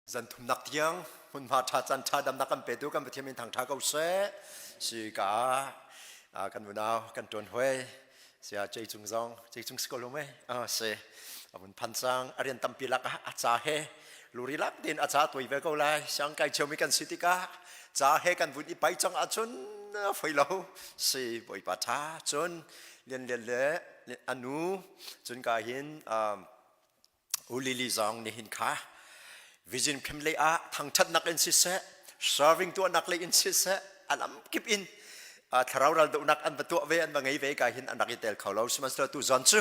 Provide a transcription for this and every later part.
dân thum nặc tiếng hun ma cha chan cha đam nặc kan pe du kan bethiam in thang tha ko se si ka kan vunao kan ton hoi sia chei chung zong chei chung skolome se abun phansang arian tampilak acha he lurilak din acha toi ve ko lai sang kai chomi kan sitika cha he kan vun i pai chang achun phoi lo si boi pa tha chun liên liên le anu chun ka hin ulili zong ni hin kha vision family a thang that nak in sise serving to nak le in sise alam keep in tharaural do nak an batu ve an bangai ve ka hin anak itel kholo semester tu zon chu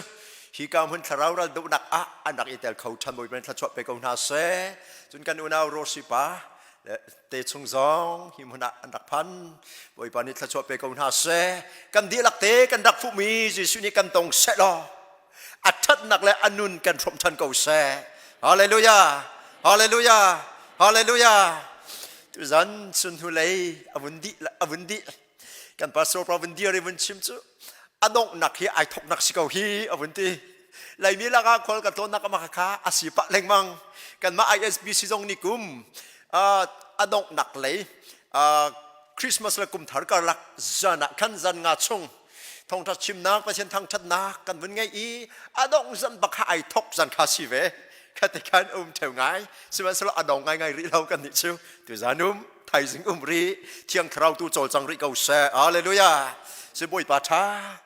hi ka hun tharaural do nak a anak itel khau than moi ben thachwa pe ko na se chun kan unau rosipa te chung zong hi mun anak phan boi pa ni thachwa pe ko na se kan di lak te kan dak fu mi jisu ni kan tong se lo athat nak le anun kan thom than ko se hallelujah hallelujah hallelujah tu zan sun hu lei avundi kan pastor provindia revun chim chu adong nak hi ai thok nak sikau hi avundi lai mi laka khol ka ton nak ma kha asipa lengmang kan ma isbc jong ni kum adong nak lei christmas la kum thar ka lak zana kan zan nga chung thong tha chim nak pa chen thang that nak kan vun ngai i adong zan ba kha ai thok zan kha si ve khát kan theo ngay, xem sao adong ngay ri lâu kan ni chu, tu zanum thai sing ri, thiang khrau tu chol chang ri kau se, hallelujah, se boi pa tha,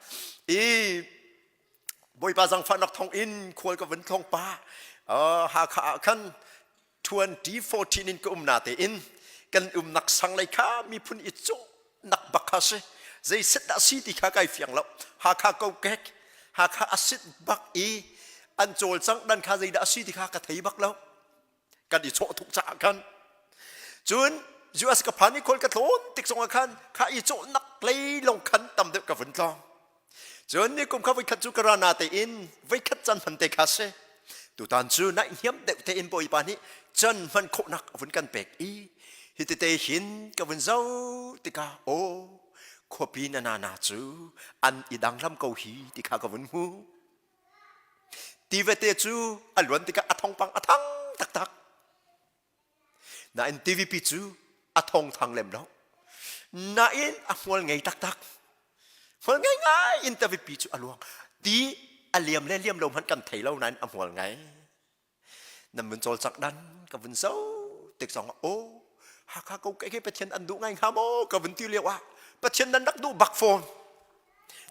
boi pa jang phan nak thong in, khol ka vẫn thong pa, ha kha kan 2014 in ka na te in, kan nak sang lai kha mi phun it chu nak bakha se, zai set da si ti kha kai fiang lo, ha kha kau kek, ha kha asit bak i an chol chang dan kha zai da si ti kha ka thei bak lo kan i cho thuk cha kan chun us ka phani khol ka thon tik song khan kha i cho nak plei long khan tam de ka vun tong chun ni kum kha vai khat chu karana te in vai khat chan phan te kha se tu tan chu na hiam de te in boi pa ni chan man kho nak vun kan pek i hi te hin ka vun zau ti ka o khopi na na chu an i dang lam ko hi ti kha ka vun hu TV te chu alwan tika athong pang athang tak tak na in TVP chu athong thang lem lo na in ahwal ngai tak tak hol ngai ngai in TVP chu alwang ti aliam le liam lom han kan thei lo nan ahwal ngai nam mun chol chak dan ka vun zo tek song o ha kha ko ke pathian an du ngai kha mo ka vun ti lewa pathian nan nak du bak phone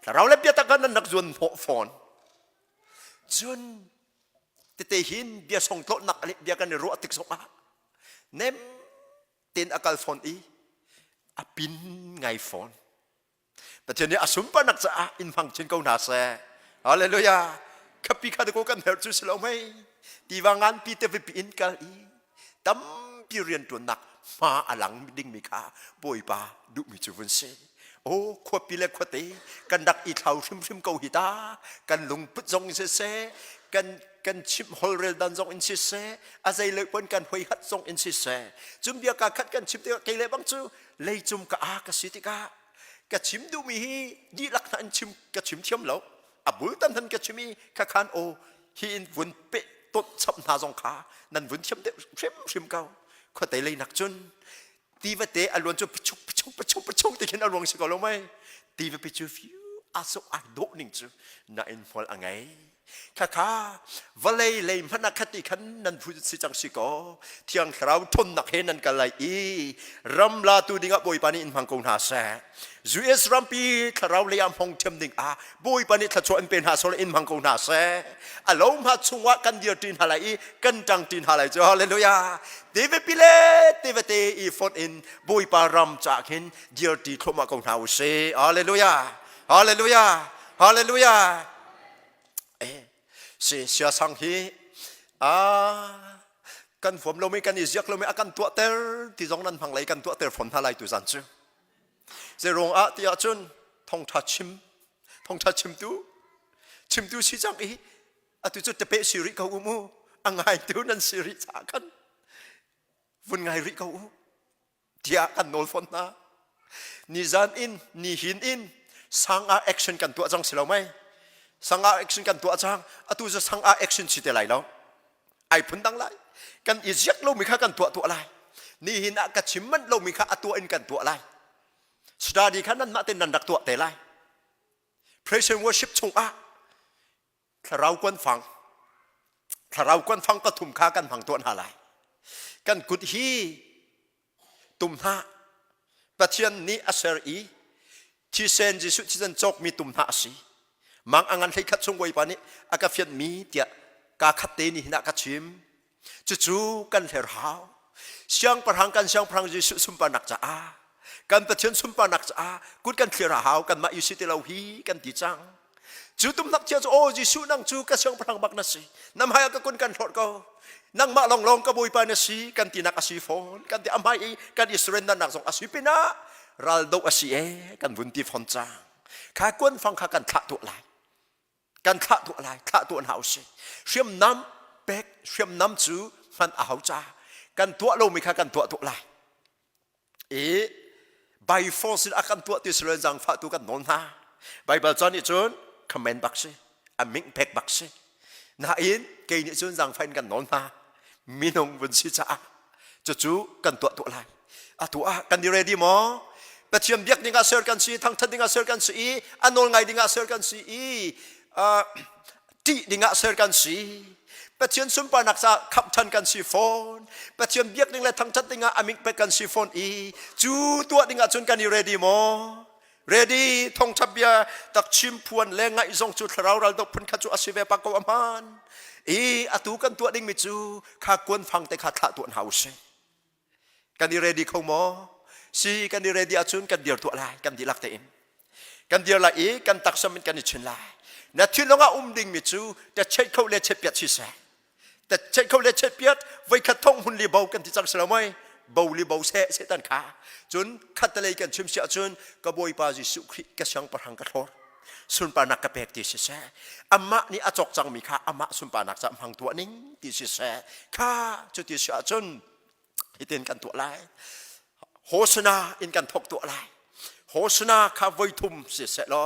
ta raw le pia ta kan nak zun phone chun te hin bia song tlo nak ali bia kan ro tik song a nem tin akal phone i apin ngai phone pathian ni asum pa nak cha in phang chin ko na se hallelujah kapi kha ko kan her chu silo mai ti wangan pi te pi in kal i tam pi rian tu nak ma alang ding mi kha boi pa du mi chu vun seโอ้ขวบปีเล็กขวบตีกันดักอีเท่าชิมเกาหิตากันลุงพุทธจงอินเสกันชิมฮอลเรลดันจงอินเสอาศัยเลยปนกันหวยฮัดจงอินเสจุ่มเดียกาคัดกันชิมเดียกเลยบังจูเลยจุ่มกะอากะสิติกากะชิมดูมีดีลักนันชิมกะชิมเทียมเหลาอับบุลตันทันกะชิมีกะคานโอฮีอินวุ่นเปะต้นชับนาจงขานั่นวุ่นเทียมเดียชิมเกาขวบตีเลยหนักจนตีวเตอลวนจูปชุติกินอลวงสิกอลงไหมตีวปิจูฟิวอาสุอาโดนิงจูน่าอินฟอลอังไงข้าวเลยมันนักขัดขันนันพูดสิจังสิกอเที่ยงคราวทนนักเฮนันกันเลยรำลาตูดิ่งอ่ะบอยปานิอินพังกงหาแสจูเอสรัมปีคราวเลยอัมพงเทมดิ่งอ่ะบอยปานิทัดชวนเป็นหาโซลอินพังกงหาแสอารมณ์ฮัดชงวะกันเดียร์ตินหาเลยกันจังตินหาเลยจ้าฮาเลลูยาตีวปิเลตีวเตอีฟอนอินบอยปารำจากเห็นเดียร์ติครมากงหาอุเซฮาเลลูยาฮาเลลูยาฮาเลลูยาเสียสังฮีกันฝนเราไม่กันอิจักเราไม่อากันตัวเตอร์ที่ตรงนั้นพังไหลกันตัวเตอร์ฝนทลายตัวจันทร์เจรงอาที่อาจุนทองทัดชิมตูสิจังอีอาตุจุดจะเปะสิริเขาอุโมอังไงตูนั้นสิริจากกันวันไงริเขาอุที่อากันโนลฝนนะนิจานอินนิหินอินสังอาแอคชั่นกันตัวจังสิเราไหมสังอาแอคชั่นกันตัวจังอาตุจะสังอาแอคชั่นสิเตลัยแล้วไอ้พุ่นดังไล กันอิจยักเรามีค่ากันตัวอะไรนี่หินกัดชิมมันเรามีค่าตัวเองกันตัวอะไรสตาดีขันนั้นมาเต็นนันดักตัวแต่ไร praise and worship ชงถ้าเราควรฟังก็ทุ่มค่ากันฟังตัวอะไรกันกุดฮีตุ่มหน้าปะเทียนนี้อาเซอร์อีที่เซนจิสุที่เซนจอกมีตุ่มหน้าสิมังอังอันให้ขัดชงไว้ปานี้อากาเฟียนมีเดียกาขัดเตนี่นักขัดชิมจู่ๆกันเถื่อหาวเสียงประหังกันเสียงพลังจิสุสุมปานักจ้ากันปะเทียนสุมปานักจ้ากุดกันเถื่อหาวกันมาอยู่สิเตลาฮีกันติจังจู่ตุ่มนักเจ้าโอ้จิสุนั่งจู่กันเสียงพลังบักนัสิน้ำให้กับคนกันทอดก็นั่งมาลองกระบุยไปนะสิกันตีนักอาศิฟอนกันตีอำไยกันอิสราเอลนักส่งอาศิปินะรัลโดอาศิกันบุญตีฟอนจางข้ากวนฟังข้ากันทะตัวไรกันทะตัวไรทะตัวหาวสิเชื่อมน้ำเป็กเชื่อมน้ำจูมันเอาจ้ากันตัวเราไม่ข้ากันตัวไรใบฟอสิอากันตัวที่อิสราเอลจังฟ้าตัวกันนนฮะใบเบิลจอนนี่จนคอมเมนต์บักสิอามิงเป็กบักสิน่าอินเกย์นี่จนจังฟ้ากันนนฮะมีนงบนสิจ้าจู่ๆกันตัวไรตัวกันดีเรดีมั้งแต่เชื่อมเบียกดิ้งอาเซอร์กันสิทั้งทัดดิ้งอาเซอร์กันสิอันนนไงดิ้งอาเซอร์กันสิตีดิ้งอาเซอร์กันสิแต่เชื่อมสุนปานักษาขับทันกันสิฟอนแต่เชื่อมเบียกดิ้งและทั้งทัดดิ้งอามิกไปกันสิฟอนจู่ตัวดิ้งอาจนกันดีเรดีมั้งเรดี้ทงทับเบียตักชิมพวนแรงไงส่งจุดเราดกพันขจุอาศิเวปากกวามันอตุกันตัวดิ้งมิจูข้ากวนฟังแต่ข้าทะตัวหาวเสกันดีเรดีเขาหมอซีกันดีเรดีอาจุนกันเดียวตัวลายกันดีลักเต็มกันเดียวละกันตักสมินกันอิชนลายนาทีน้องดิ้งมิจูแต่เช็ดเขาเล็ดเช็ดเปียดชิเสแต่เช็ดเขาเล็ดเช็ดเปียดไว้ขัดทงหุ่นลีเบากันที่จังสลามไม่เบาลีเบาเสตันขาจนขัดทะเลกันชิมเสียจนกระบวยปาจิสุขริกระชังประหังกระทอสุนปานักกระเปกติสิเสอามานี่อจกจังมีข้าอามาสุนปานักจะพังตัวนิ่งติสิเสข้าจุดติเสียจนฮิตเต็นกันตัวไรโฮสนาอินกันทกตัวไรโฮสนาข้าไว้ทุ่มสิเสลอ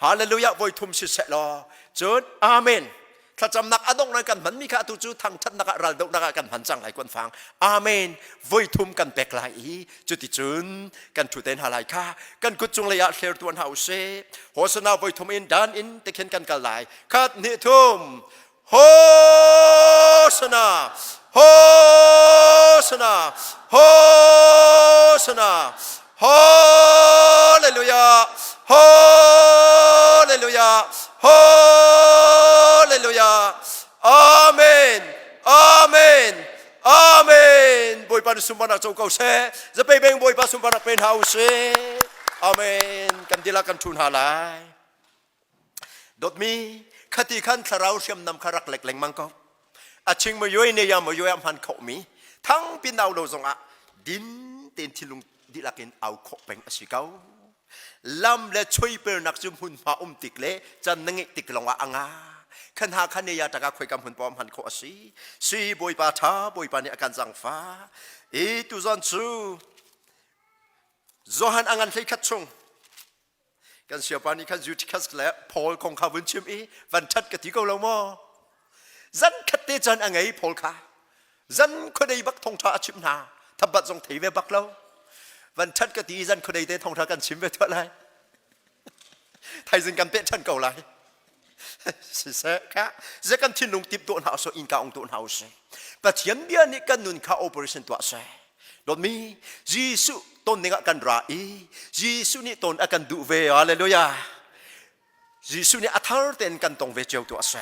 ฮาเลลูยาไว้ทุ่มสิเสลอจนอาเมนถ้าจำนักอดงนักกันมันมีข้าตุจูทางทัดนักรัลดกนักกันพันจังไหลกวนฟังอาเมนไว้ทุ่มกันเปกไหลจุดที่จุนกันถูเต็นหาไหลข้ากันกุจงระยะเทร์ตัวหาวเซโฮสนาไว้ทุ่มอินดานอินตะเคียนกันกันไหลข้านิทุ่มโฮสนาโฮสนาโฮสนาฮาเลลูยาฮาเลลูยาฮาเลลูยาอาเมนอาเมนอาเมนบอยปานุสุมานักเจ้าเก่าเสจะไปเบ่งบอยปาสุมานักเป็นเฮาเสอาเมนกันดีละกันทุนหาลายดดมีคติขันทราวเชื่อมนำคารักเล็กเล็งมังก็อาชิงมาย่อยเนี่ยยังมาย่อยอัมพันเขามีทั้งปีนเอาโลซงดินเต็นที่ลุงดิลักินเอาขเป็นอสิเกาลำและช่วยเป็นนักจุ่มหุ่นมาติกเล่จะนั่งติกลงอ่างขันหาขันเนี่ยตะกาคุยกับหุ่นปอมหันขอสีบอยปาท้าบอยปานี่อาการจังฟ้าตุจันจูโจฮันอ่างให้ขัดชงกันเสียปานี่ขันยูทิคัสและพอลของข้าวุ้นชิมวันชัดกติกาเราโม่จันขัดเตจันอ่างไงพอลข้าจันคนใดบักทงท้าชิมนาทับบัดทรงถีเวบักเราวันชัดกติจันคนใดเตทงท้ากันชิมเวทั่วไรไทยจึงกันเตชันเก่าไรสิเสค่ะจะกันที่นุ่งติดตัวหาสอินกาองตัวหาสแต่เทียนเบียนี่กันนุ่นข้าโอเปอเรชั่นตัวเสรถมียิสุต้นนี่กันราอียิสุนี่ต้นกันดูเวฮาเลลูยายิสุนี่อัฐร์เต็นกันตรงเวเจ้าตัวเส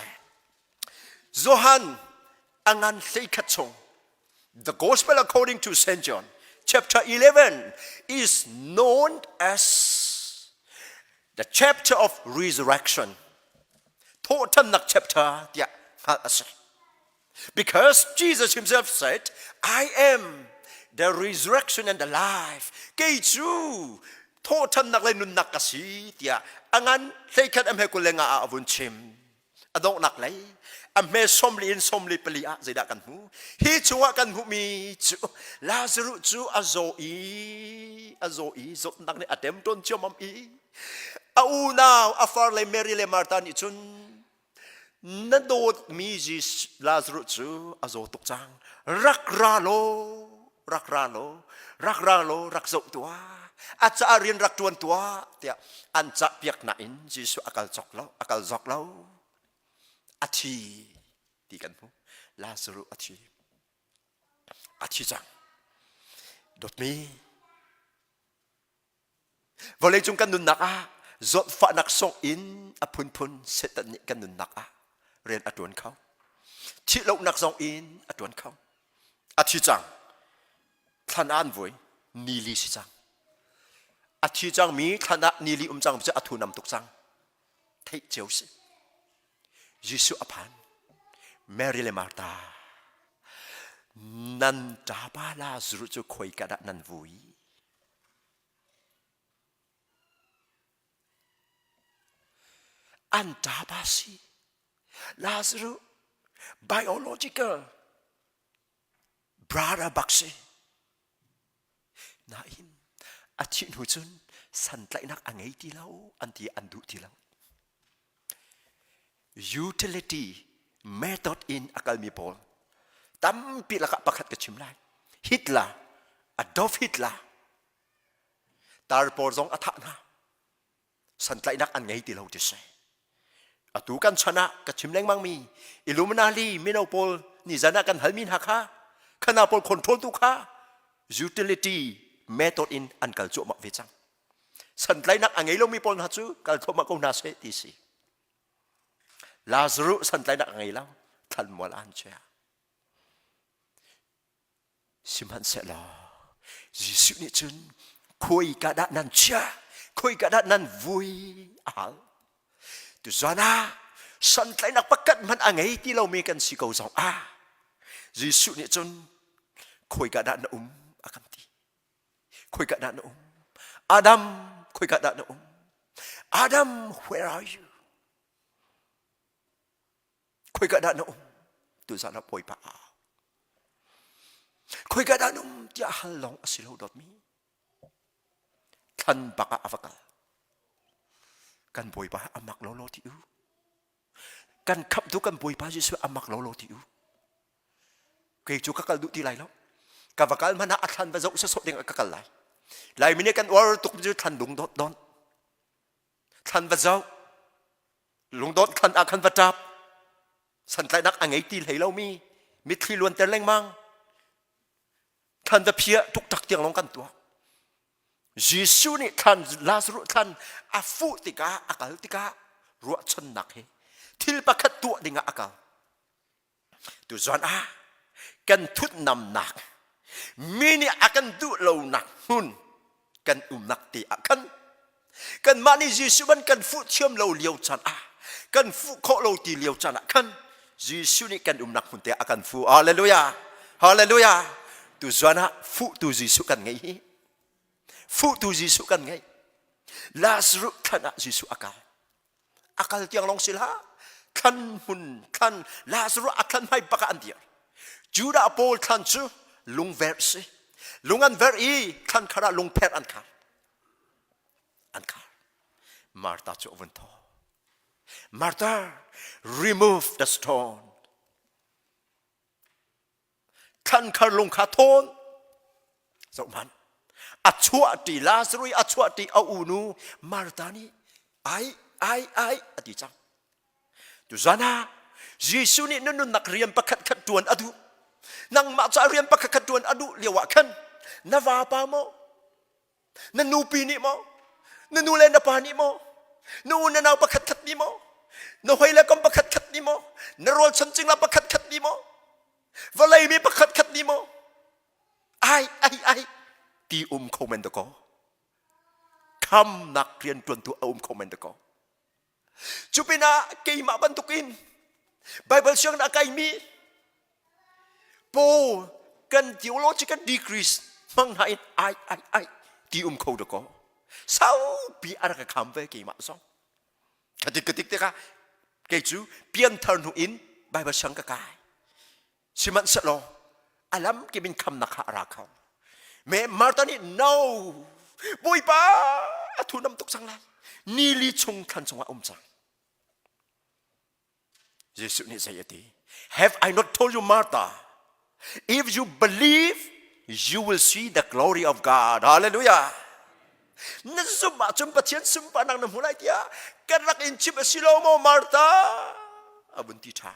โจฮันอังอันเล็กขัดชง The Gospel according to Saint John chapter 11 is known as the chapter of resurrection total nak chapter dia because Jesus himself said I am the resurrection and the life kay chu total nak lai nun nak kasi dia angan leikat am he ko lenga avun chim adong nak lai am he somli pelia zeda kan hu hi chuwa kan hu mi chu Lazarus chu azoi zot nak ni atem ton chomam au now afar le Mary le Martha ni chun นั่นโดดมีจีลาซารุจูอาโจตุกจังรักราโลรักราโลรักราโลรักโจตัวอาจจะเรียนรักจวนตัวเตียอันจะเปียกหนาอินจีสุอากาศจอกเราอากาศจอกเราอาชีดีกันพูลาซารุอาชีจังโดดมีวันเลยจงกันนุนนักจดฝันนักส่งอินอพุนเสตันนี่กันนุนนักเรียนอดวนเขาที่เรานักส่งอินอดวนเขาอาชีจังท่านอ่านไว้นีลีสิจังอาชีจังมีท่านนีลีจังจะอธุนำตุกจังเทเจียวสิยิสุอภันแมรีเลมาร์ตานันจาบาลาสรุจุคอยกระดนันวุยอันจาบาซีลาสรุ biological brother บักซีนาอินอาชินุจุนสันไลนักอังไงที่เราอันที่อันดุที่เรา utility method in อากาศมีพอลตั้มปีละกับประคัดกับชิมไลฮิตลาอดอล์ฟฮิตลาตาร์ปอร์ซองอัฐนะสันไลนักอันไงที่เราจะใช้อตุกันชนะกับชิมแรงมังมีอิลูมินาลีมิโนโพลนี่จะนักกันฮัลมินฮักฮะขณะโพลคอนโทรลตุกฮะ utility method in อันกัลโจมักเวจังสันไลนักอันไงเรามีโพลฮัจูกัลโจมักกูนาเซติซีลาซารุสันไลนักอันไงเราทันมัวลันเชียสิมันเสร็จแล้วยิสุนี่จุนคุยกระดานนั่นเชียคุยกระดานนั่นวุยตุจานะสันไลนักประกันมันอันไงที่เรามีกันสิเขาสองยิสุนี่จุนคุยกระดานนั่นอาคันตีคุยกระดานนั่นอาดัมคุยกระดานนั่นอาดัม where are you คุยกระดานนั่นตุจานะป่วยป่าคุยกันด้านนู้นที่ฮัลโหลสิโลดมีท่านบักอาฟักกันบอยป้าอามักโลโลที่อูกันขับดูกันบอยป้าจิสอามักโลโลที่อูเกี่ยวกับกันดูที่ไรแล้วกับกันมันน่าทันไปจะอุตส่าห์เด้งกันไรไรมิเนี่ยกันว่าตุกจะทันดุงดอนทันไปจะลุงดอนทันอาคันประจับสันไลนักอังไงตีไหลเรามีมิตรล้วนแต่แรงมั่งท่านจะเพียทุกตักเตียงลงกันตัวยิสุนี่ท่านลาซารุท่านอาฟุติกาอากาลติการัวชนหนักเฮทิลปักตัวดิ่งอากาลตัวจวนกันทุดนำหนักมีนี่อากันดูเหล่าหนักหุ่นกันหนักตีอากันมานี่ยิสุมันกันฟุเชื่อมเหล่าเลี้ยวจันกันฟุโคเหล่าตีเลี้ยวจันกันยิสุนี่กันหนักหุ่นตีอากันฟุฮาเลลูยาฮาเลลูยาตุจวนฟุตุยิสุกันไงฟุตุยิสุกันไงลาซารุท่านยิสุอากาลที่ยังลงสิละท่านหุ่นท่านลาซารุอาการไม่ปากอันเดียวจูดาโพลท่านจูลุงเวอร์ซีลุงอันเวอร์อีท่านขณะลุงเพรอันคามาร์ตาจูวันทอมาร์ตา remove the stoneท่านขลงขาโทนสมันอัจฉริลาซารุอัจฉริอาอูนูมาร์ตานีไออดีจังดูจานะยิสุนี่นั่นนักเรียนประคัดขัดจวนอดุนังมาจะเรียนประคัดขัดจวนอดุเลียวะขันนาวาปาโมนันนูปีนิโมนันนูเลนปานิโมนูนันเอาประคัดขัดนิโมนหอยละก็ประคัดขัดนิโมนรอฉันจึงละประคัดขัดนิโมวะเลยมีประคัดขัดนิโมไอตีคอมเมนต์ก็คำนักเรียนจวนตัวคอมเมนต์ก็จุปินาเกี่ยมาบรรทุกินไบเบิลเชื่องนักไก่มีโปกัน theological degrees มังหายไอตีเขาเด็กก็สาวปีอะไรก็คำไปเกี่ยมาส่งกติกเด็กเกี่ยจูเปลี่ยนทางหูอินไบเบิลเชื่องก็ไก่สิมันสโลอาลัมกิบินคำนักหาราเขาแม่มาตานี่ no บุยป้าทุนนำตุกสังไลนี่ลีชงทันสงว่าจัง เยซูนี่ใจตี Have I not told you Martha if you believe you will see the glory of God Hallelujah นั่นสุบะจุมปะเทียนสุมปะนังนำหัวไหลเดียกันรักอินชิบสิโลโมมาร์ตาอบุนติชา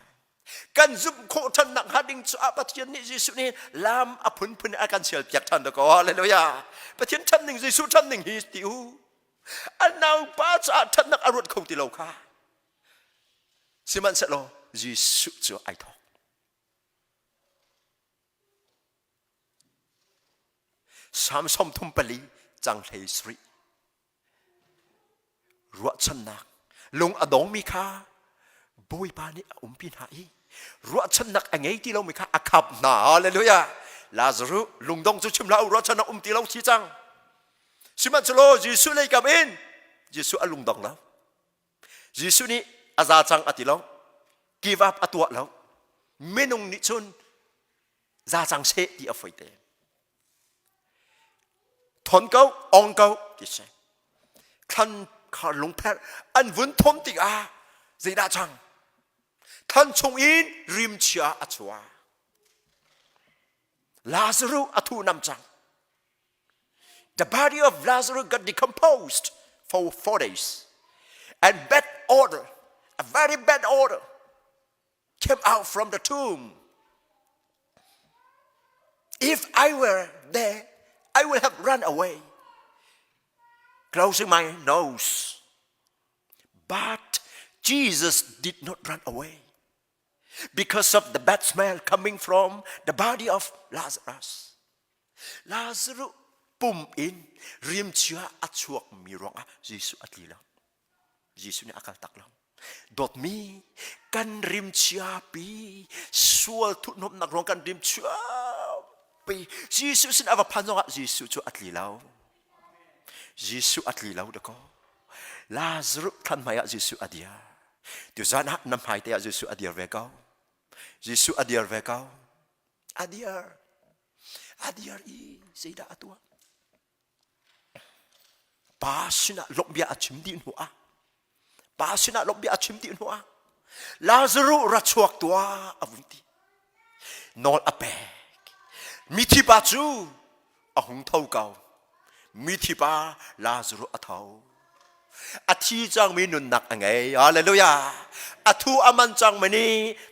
กันซุมโคทันนักฮัดิงสุอาปะเทียนนี่เยซูนี่ลามอพุนพุนอาการเสียจากท่านตะกอฮาเลลูยาปะเทียนท่านหนึ่งเยซูท่านหนึ่งฮิสติวอันนางป้าจะท่านนักอรุณคงติโลกาสิมันเสโลเยซูจะไอทอกสามสมทุมปลีจังเทสรีรัวชนักลงอดองมีค่าบุยปานี่พินหายรัวชนักไงที่เรามีค่าอักขับหนาเลยเลยอะลาซารุลุงดงจุชิมเรารัวชนักที่เราชี้จังสิมันจะโลยิสุเลยกับอินยิสุลุงดงแล้วยิสุนี่อาจารย์จังอติเรากีวับอตัวแล้วไม่นงนิชนจาจังเสดีอภัยเตทนเก้าองเก้ากิเสท่านข้าลงแพทย์อันวุ่นทนติอาใจดาจังท่านชงอินริมเชียอัจฉวาลาซารุอทูนำจัง The body of Lazarus got decomposed for 4 days and bad odor a very bad odor came out from the tomb if I were there I would have run away closing my nose but Jesus did not run away because of the bad smell coming from the body of Lazarus Lazarus ปุ่มอินริมเชื้ออัชวกมีร้องอ่ะเยซูอัตลีแล้วเยซูเนี่ยอาการตักแล้วดดมีกันริมเชื้อปีส่วนทุนนนักร้องกันริมเชื้อปีเยซูสินอวพันธ์ว่าเยซูจะอัตลีแล้วเยซูอัตลีแล้วเด็กลาซารุท่านมาเยซูอัดยาเดี๋ยวจานนำหายแต่เยซูอัดยาเวก้าเยซูอัดยาเวก้าอัดยาอีเสียดายตัวป้าสินะลบเบียชิมดินหัวป้าสินะลบเบียชิมดินหัวลาซารุรัชวกตัวอวุตินอนอเปกมิทิบาจูอหงเท่าเก่ามิทิบาลาซารุอเท่าอาทิจังมีนุนนักไงฮาเลลูยาอาทูอามันจังมันนี่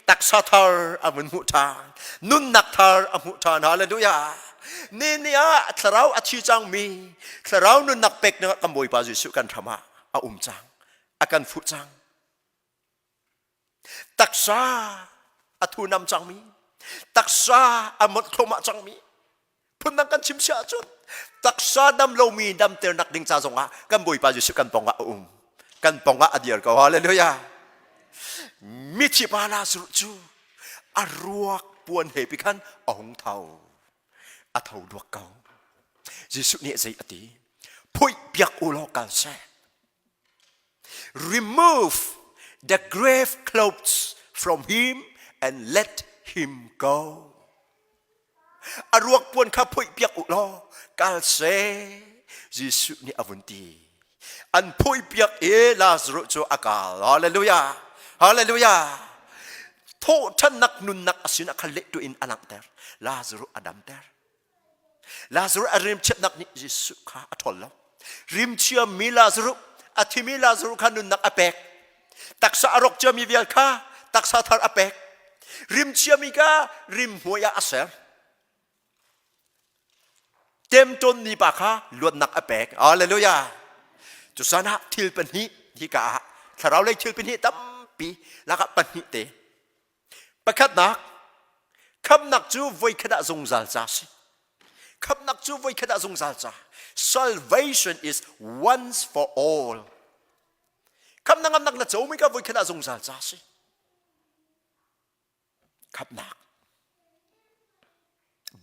ตักซาทาร์อามันมุทานนุนนักทาร์อามุทานฮาเลลูยานี่เนี่ยทาราวอาทิจังมีทาราวนุนนักเป็กเนี่ยกำบวยปาจิสุกันธรรมะอาจังอากันฟุจังตักซาอาทูนำจังมีตักซาอามดโคมาจังมีพุ่นนังกันชิมเสียจุนตักซาดำโลมีดำเตอร์นักดิ่งจ้าจงอ่ะกันบวยปาจิสุกันปองอ่ะกันปองอ่ะอดียร์ก็ฮาเลลูยามิถิปาลาสุจูอารวกปวนเหปิคันองเท่าอาเท่าดวกเก่าเยซูเนี่ยใจอติพุยเปียกอุโลกันเซ remove the grave clothes from him and let him go อารวกปวนข้าพุยเปียกอุโลกันเซเยซูเนี่ยอวันตีอันพุยเปียกลาซารุโจอากาลฮาเลลูยาฮาเลลูยาโทษท่านนักนุนนักอสินักขเลตุอินอนักเตอร์ลาซารุอดัมเตอร์ลาซารุริมเช็ดนักนี่เยซูข้าอัทอลแล้วริมเชื่อมีลาซารุอธิมีลาซารุข้านุนนักอเปกตักษาอรกเชื่อมีเวียลข้าตักษาทาร์อเปกริมเชื่อมีก้าริมหัวยาอัสเซอร์เต็มจนนี่ปะข้าลวนนักอเปกฮาเลลูยาจุสานะทิลเป็นหิที่กะถ้าเราเลยทิลเป็นหิตั้มปีแล้วก็เป็นหิเตประคัดนักคำนักจูไว้ขณะทรงจัลจาสิคำนักจูไว้ขณะทรงจัลจา salvation is once for all คำนักนะจูไม่ก็ไว้ขณะทรงจัลจาสิคำนัก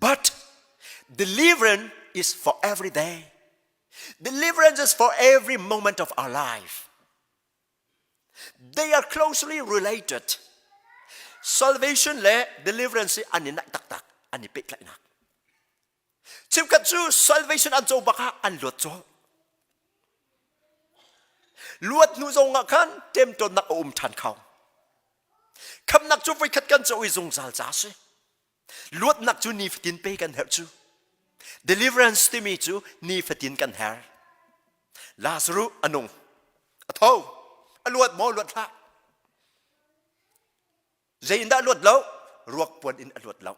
but deliverance is for every day deliverance is for every moment of our life they are closely related salvation และ deliverance อันนี้นักตักอันนี้เป็ดเลยนักชิมกันจู salvation อันโจบักฮะอันลวดโจลวดนูจงกันเต็มจนนักทันเขา คำนักจูไฟขัดกันจะวิจงจัลจ้าสิลวดนักจูนีฟตินไปกันเหรอจู deliverance ที่มีจูนีฟตินกันเหรอลาซารุอนุงอโธอลวดหมอลวดละเจอินดาลวดแล้วรวกปวนอินอลวดแล้ว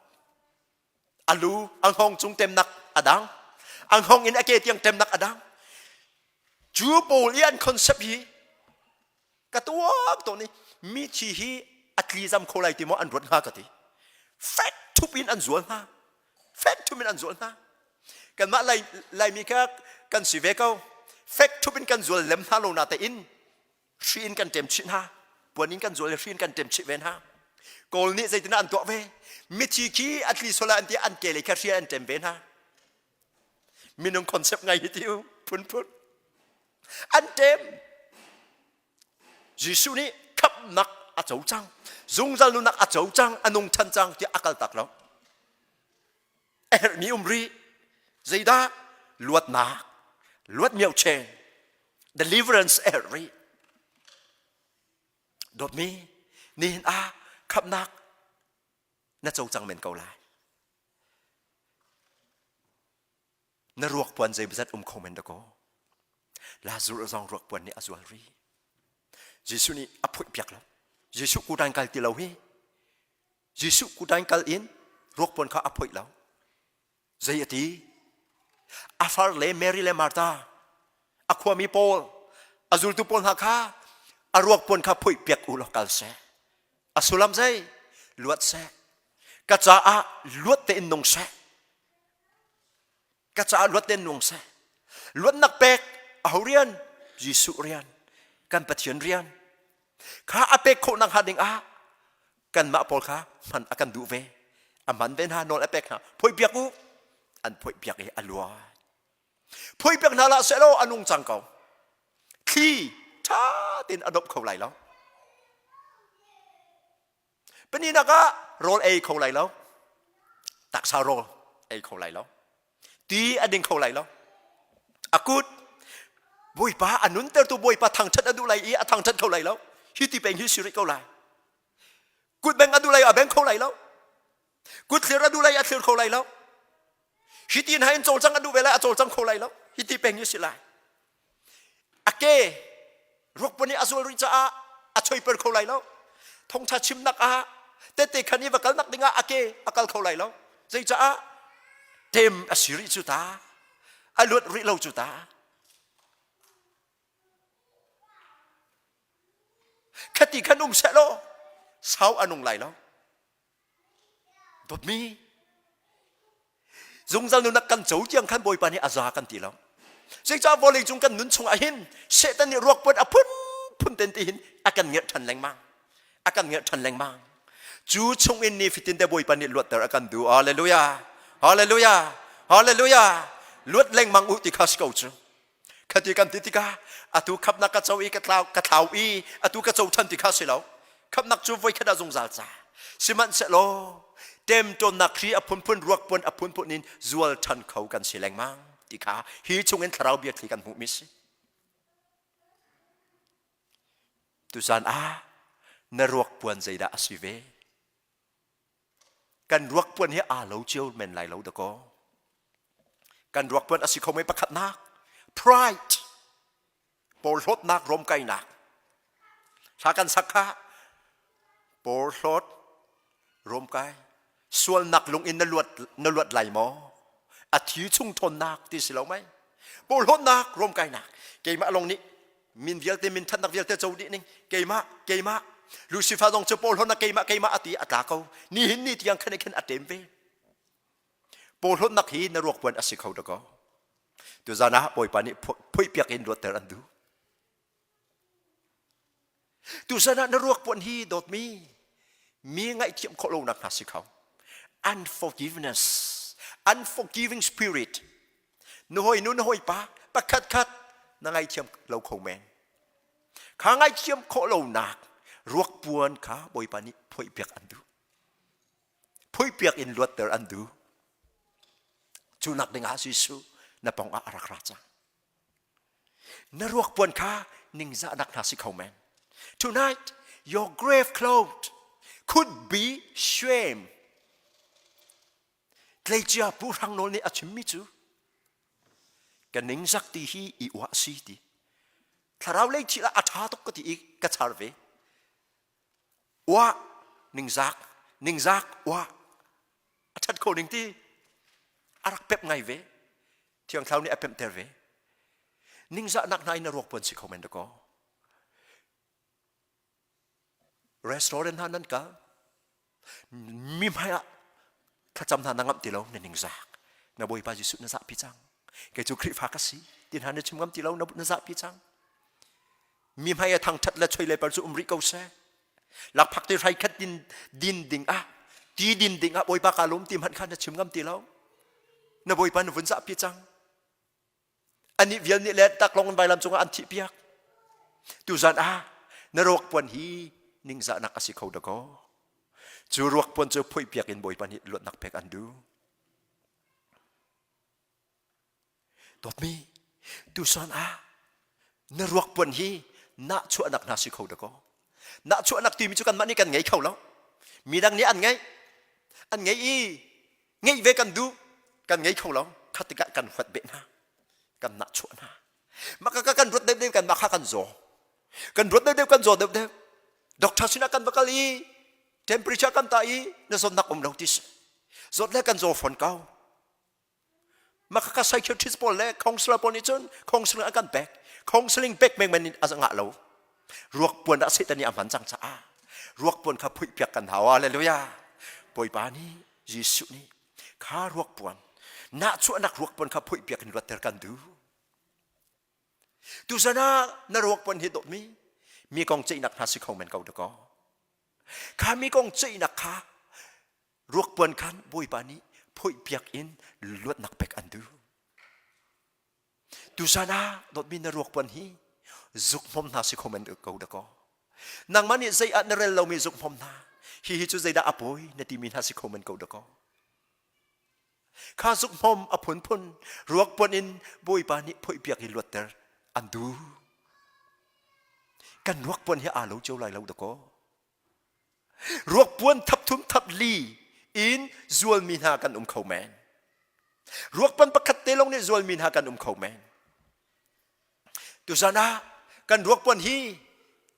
อาลูอังฮองจุงเต็มนักอดังอังฮองอินอเกตยังเต็มนักอดังจูปูเลียนคอนเซปต์ฮีกระตัวนี้มีชีฮีอัตลีซัมโคไลติโมอันรวดฮากติเฟกทุบินอันจวนฮาเฟกทุบินอันจวนฮากันมาไลมีแค่กันสิเวก้าเฟกทุบินกันจวนเล็มฮาโลนาเตอินชีนกันเต็มชินฮาปวนินกันจวนชีนกันเต็มชิเวนฮาโกลนี้ใจตินาอันตัวเวมิชีคีอัตลีโซลาอันที่อันเกลิแค่ชีอันเต็มเวนฮามีนงคอนเซปต์ไงที่พุ่นอันเต็มยิสุนี้ขับนักอาเจ้าจังจงจัลลุนักอาเจ้าจังอันงชันจังที่อักลตักแล้วมีรีใจดาลวดนักลวดเมียวเชง deliverance รีดดมีนี่เห็นขับนักน่าเจ้าจังเหม็นเกาไลน่ารวกปวนใจบิดคอมเมนต์ตะโกลาซูรซองรวกปวนนี่อาจวลรียิสุนี่อภัยเปียกแล้วยิสุกูดันกัลติลาวียิสุกูดันกัลอินรวกปวนเขาอภัยแล้วใจตีอาฟาร์เลเมริเลมาร์ตาอความีโปลอาจูลตุปนฮักฮาอารวกปวนเขาภัยเปียกอุลกัลเซอาสุลัมใจลวดเซกัจจาลวดเตอินนงเซกัจจาลวดเตอินนงเซลวดนักเป็กเอาเรียนยิสุเรียนกันปะเทียนเรียนข้าอเปกโคนังหาดิงกันมาปอลข้ามันอากันดูเวมันเป็นฮานอนอเปกฮะพอยเปียกูอันพอยเปียกอลัวพอยเปียกนาลาเซโลอนุงจังเก่าขี้ท่าตินอดบเขาไหลแล้วเป็นนี่นะก็โรลเขาไหลแล้วตักซาโรเขาไหลแล้วตีอดิงเขาไหลแล้วอากุดบุยป้าอันนุนเตอร์ตัวบุยป้าทางชัดอดูไลทางชัดเขาไหลแล้วฮิติเป็นฮิสิริเขาไหลกุดแบงอดูไลแบงเขาไหลแล้วกุดเสืออดูไลเสือเขาไหลแล้วฮิตินให้โจจังอดูเวลาโจจังเขาไหลแล้วฮิติเป็นฮิสิไลอาเกรกปนีอาซูริจ้าช่วยเปิดเขาไหลแล้วทงชาชิมนักเตคันนี้วักนักดิงอาเกอากาเขาไหลแล้วใจจ้าเต็มอสิริจุตาอลุดริโลจุตาคติขนุมเสโลสาวอนุงไหลแล้วดดมีจงจัลนุนักกันโจจียงขันบอยปานีอาซากันตีแล้วเจ้าบอลจงกันนุนชงอาหินเสตันนี่รวกเปิดพุ่นเต็นตีหินอากันเงียทันแรงมังอากันเงียทันแรงมังจูชงอินนี่ฟิตินเดบอยปานีลวดแต่อากันดูฮาเลลูยาฮาเลลูยาฮาเลลูยาลวดแรงมังอุติคาสกูจูคดีกันติกาอตุขับนักกระเจ้าอีกระเท้าอีอตุกระเจ้าทันติคาสิแล้วขับนักจูไว้ขนาดจงจัลจ้าสิมันเสโลเต็มจนนักขีอพุนรวกปนอพุนนินจวลทันเขากันสิแรงมังติกาฮีชงเงินคราวเบียดที่กันหูมิสตุสานนรวกปวนใจดาสิเวกันรวกปวนเฮเหลาเจียวเมนไหลเหลาตะโกกันรวกปวนอสิเขาไม่ประคัดนัก pride โปรรถนักรมไกนักสากันสักขะโปรรถรมไกส่วนนักลงอินนลวดไหลหมออธิชุ่งทนนักที่สิเราไหมโปรรถนักรมไกนักเกยมาลงนี้มินเวียลเตมินทันนักเวียลเตเจ้าดิหนึ่งเกยมาลูซิฟาลงจะโปรรถนักเกยมาอติอัตราเขานี่หินนี่ที่ยังขันอัตเต็มเวโปรรถนักหินนรกปวนอสิเขาตะโกตัวจานะปอยปานี่พุยเปียกอินรวดแต่รันดูตัวจานะนรกปวนฮีดดมีไงเทียมโคโลนักนัสิเขา unforgiving spirit นหอยนู้นหอยปะปะคัดนั่งไงเทียมเราคงแมนข้างไงเทียมโคโลนักรวกปวนขาปอยปานี่พุยเปียกอันดูพุยเปียกอินรวดแต่รันดูจูนักดึงอาซิสุนับปองอารักราจังนรวกปวนขานิ่งจะนักนาสิเขาแมน tonight your grave clothes could be shame เลยจะพูดทางโน้นนี่อาจจะไม่จูกันนิ่งสักทีฮีอีวะสีทีถ้าเราเล่นที่ละอาชาตุกติอีกกระชารเววะนิ่งซักวะอาจารย์คนหนึ่งที่อารักเป็บไงเวที่ของเขาเนี่ยเป็บเตอร์เวนิ่งซักนักนายนรกบนสิคอมเมนต์ก็ร้านนั้นก็มีไหมอะถ้าจำทานนังอับตีเราในนิ่งซักนาบอยปาจิสุนซักพิจังแกจูคริฟักสิที่ทานในชิมกัมตีเรานซักพิจังมีไหมอะทางทัดและช่วยเลยปาจุอุมริกเอาเซ่หลักพักที่ไรคัดดินดิ่งอ่ะตีดินดิ่งอ่ะบอยปากาล้มตีมันขันในชิมกัมตีเรานาบอยปานฝุ่นซักพิจังอันนี้เวียนนี่แหละตักลงไปลำจงอันที่เปียกดูสันนรกปวนฮีนิ่งซักนักสิเขาดะก็จูรวกปนจูพุยเปียกินบ่อยปานิลดนักเพกอันดูตบมีดูสานนรวกปนฮีน่าชั่วนักนาสิเขาดะก็น่าชั่วนักตีมีจุกันมันนี่กันไงเขาแล้วมีดังนี้อันไงอีไงเวกันดูกันไงเขาแล้วขัดติกะกันหัดเบนะกันน่าชั่วนะมากันรถเด็กกันมากันโจกันรถเด็กกันโจเด็กดอกทัศนักกันบักลีtemperature kan tai na son nak umlautis zot le kan zo fon kau makaka psychiatrist pol le counselor pon ichon counselor akan back counseling back meng men azanga lo ruak pon da setani aman chang cha ruak pon kha phui pyak kan hawa hallelujah poi pa ni jisu ni kha ruak pon na chu anak ruak pon kha phui pyak kan water kan du tu sana na ruak pon hi dot mi kong chei nak na si khong men kau da koข้ามีกองใจนักข้ารวกปวนขันบุยปานี้พุยเปียกอินลวดนักเป็กอันดูซานาดดมีนรวกปวนฮีจุกมมนาสิคอมเมนต์กูดะก็นางมันนี่ใจอันเรลเรามีจุกมมนาฮีจูใจดาอปุยนตีมีนาสิคอมเมนต์กูดะก็ข้าจุกมมอภุนพุนรวกปวนอินบุยปานี้พุยเปียกอินลวดเตอร์อันดูกันรวกปวนฮีอาลูเจ้าไรเราดะก็รวกปวนทับทุมทับลีอินจวลมีนากันเขาแมนรวกปันประคัตเตลงในจวลมีนากันเขาแมนตุสานะกันรวกปวนฮี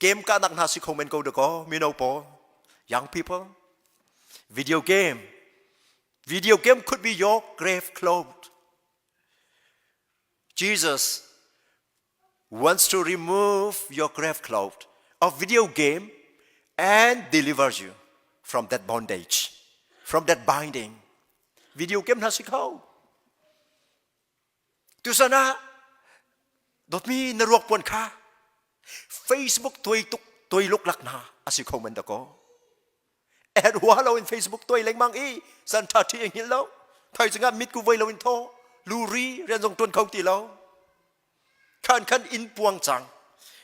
เกมการนักนาสิเขาแมนกูเดก็มีโนโป young people video game could be your grave clothes Jesus wants to remove your grave clothes of video game and delivers you from that bondage, from that binding. Video game na sikaw. Tu sana, dot mi naruak pon ka. Facebook toy luklak na asikaw man dako. And walaw in Facebook toy lang mang san tati ang hilaw. Thay sa nga mit ku vay lawin to. Luri ren zong tuan kau tilaw. Kan in puang chang.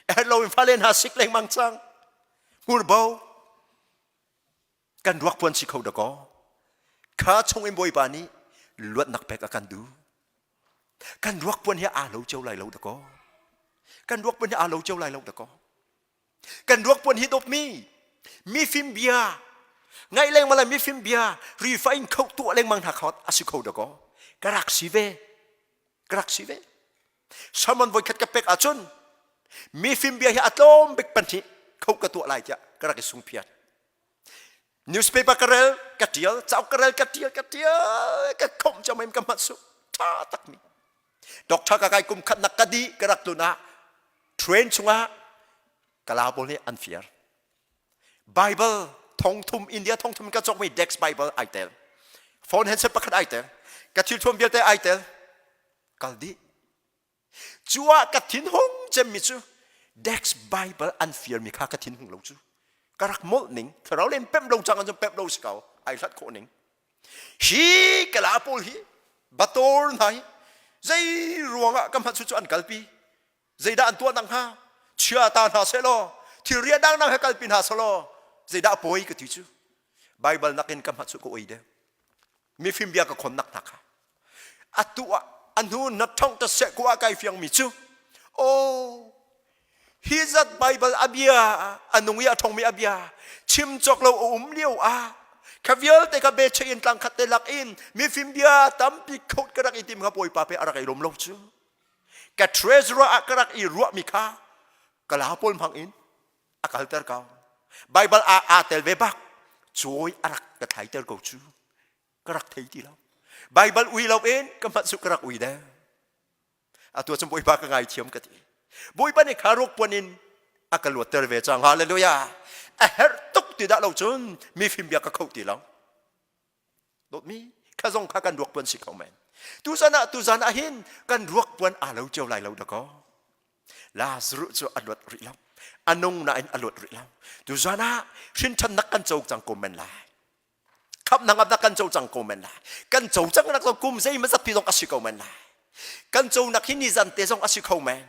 And lawin falen hasik lang mang chang.มูนเบากันรักปวนสิเขาดะก็ข้าชงเอ็มบอยปานี้ลวดนักแปกกันดูกันรักปวนเฮียอาเราเจ้าไรเราดะก็กันรักปวนเฮียอาเราเจ้าไรเราดะก็กันรักปวนเฮียดบมีฟิล์มเบียไงเล่งมาเลยมีฟิล์มเบียรีไฟน์เข้าตัวเล่งมังหักเขาอาสิเขาดะก็กระรักสิเวสามันไว้ขัดกับเป็กอาจุนมีฟิล์มเบียเฮียอัตโลมเป็กปันทีเขากระตัวอะไรจะกระไรสุ่งเพียร newspaper กระเรลกระเทียลเจ้ากระเรลกระเทียลกระคมจะไม่กำมัดสุท่าตักมีดอกชากระไกกุมขัดนักกระดีกระรักตุนะเทรนชุงะกะลาบนี่อันเฟียร์ Bible ทงทุมอินเดียทงทุมกระจกมี Dex Bible ไอเตลโฟนเห็นเสประคัดไอเตลกระทิลทวมเบียร์เตไอเตลกัลดีจัวกระทินหงเจมิจูDex Bible อันเฟียร์มีข้ากระทินหงเราจูกระรักมดหนิงถ้าเราเล่นเป๊มเราจังกันจะเป๊มเราสเกาไอรัดโคหนิงฮีกะลาปูฮีบัตโตร์ไหนใจรวงอะกำพัดชุดอันกัลปีใจด่านตัวนังฮะเชื่อตาหาเซโลที่เรียดังนังให้กัลปีหาเซโลใจด่าป่วยก็ที่จู Bible นักเรียนกำพัดชุดก็อีเดมีฟิล์มเบียกับคนนักฮะอัตัวอันนู้นนัดท่องจะเสกว่าไกลเฟียงมีจูโอ้ hizat Bible abia anung ya thong mi abia chim chok lo liu a kavial te ka be chein tlang khat te lak in mi phim bia tampi khot karak itim ka poi pa pe arak ai rom lo chu ka treasurer akarak i ruak mi kha kalapol mang in akal ter ka Bible a tel ve bak chuoi arak ka thai ter ko chu karak thei ti lo Bible ui lo in ka mat su karak ui da a tua chum poi pa ka ngai thiam ka ti boi pa ni kharok ponin akalwa ter ve chang hallelujah a her tuk ti da lo chun mi phim bia ka khau ti lo dot mi kha zong kha kan ruak pon si khau men tu sana hin kan ruak pon a lo chau lai lo da ko la zru chu alwat ri lo anong na in alwat ri lo tu sana shin chan nak kan chau chang ko men lai khap nangap nak kan chau chang ko men lai kan chau chang nak kum sei ma sak pi dong asi ko men lai kan chau nak hin ni zan te zong asi ko men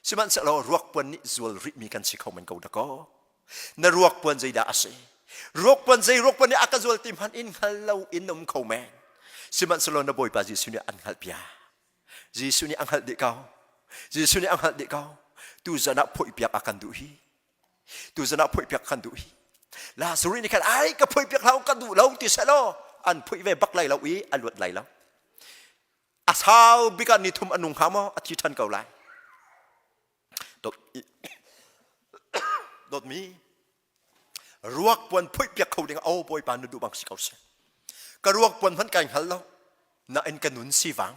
siman sa lo ruak pon ni zual ri mi kan si ko men ko da ko na ruak pon zai da ase ruak pon ni akazual tim han in halau in nom ko men siman sa lo na boy pa Jesu ni an hal pia Jesu ni ang hal di kau Jesu ni ang hal di kau tu zana phoi piak akan du hi tu zana phoi piak kan du hi la suri ni kan ai ka phoi piak lau kan du lau ti sa lo an phoi ve bak lai lau i alwat lai lau asau bikan ni thum anung hamo athi than kau lai dot mi ruak pon phoi piak khau ding au boy pan du bang si kau se ka ruak pon phan kain hal lo na en kanun si wang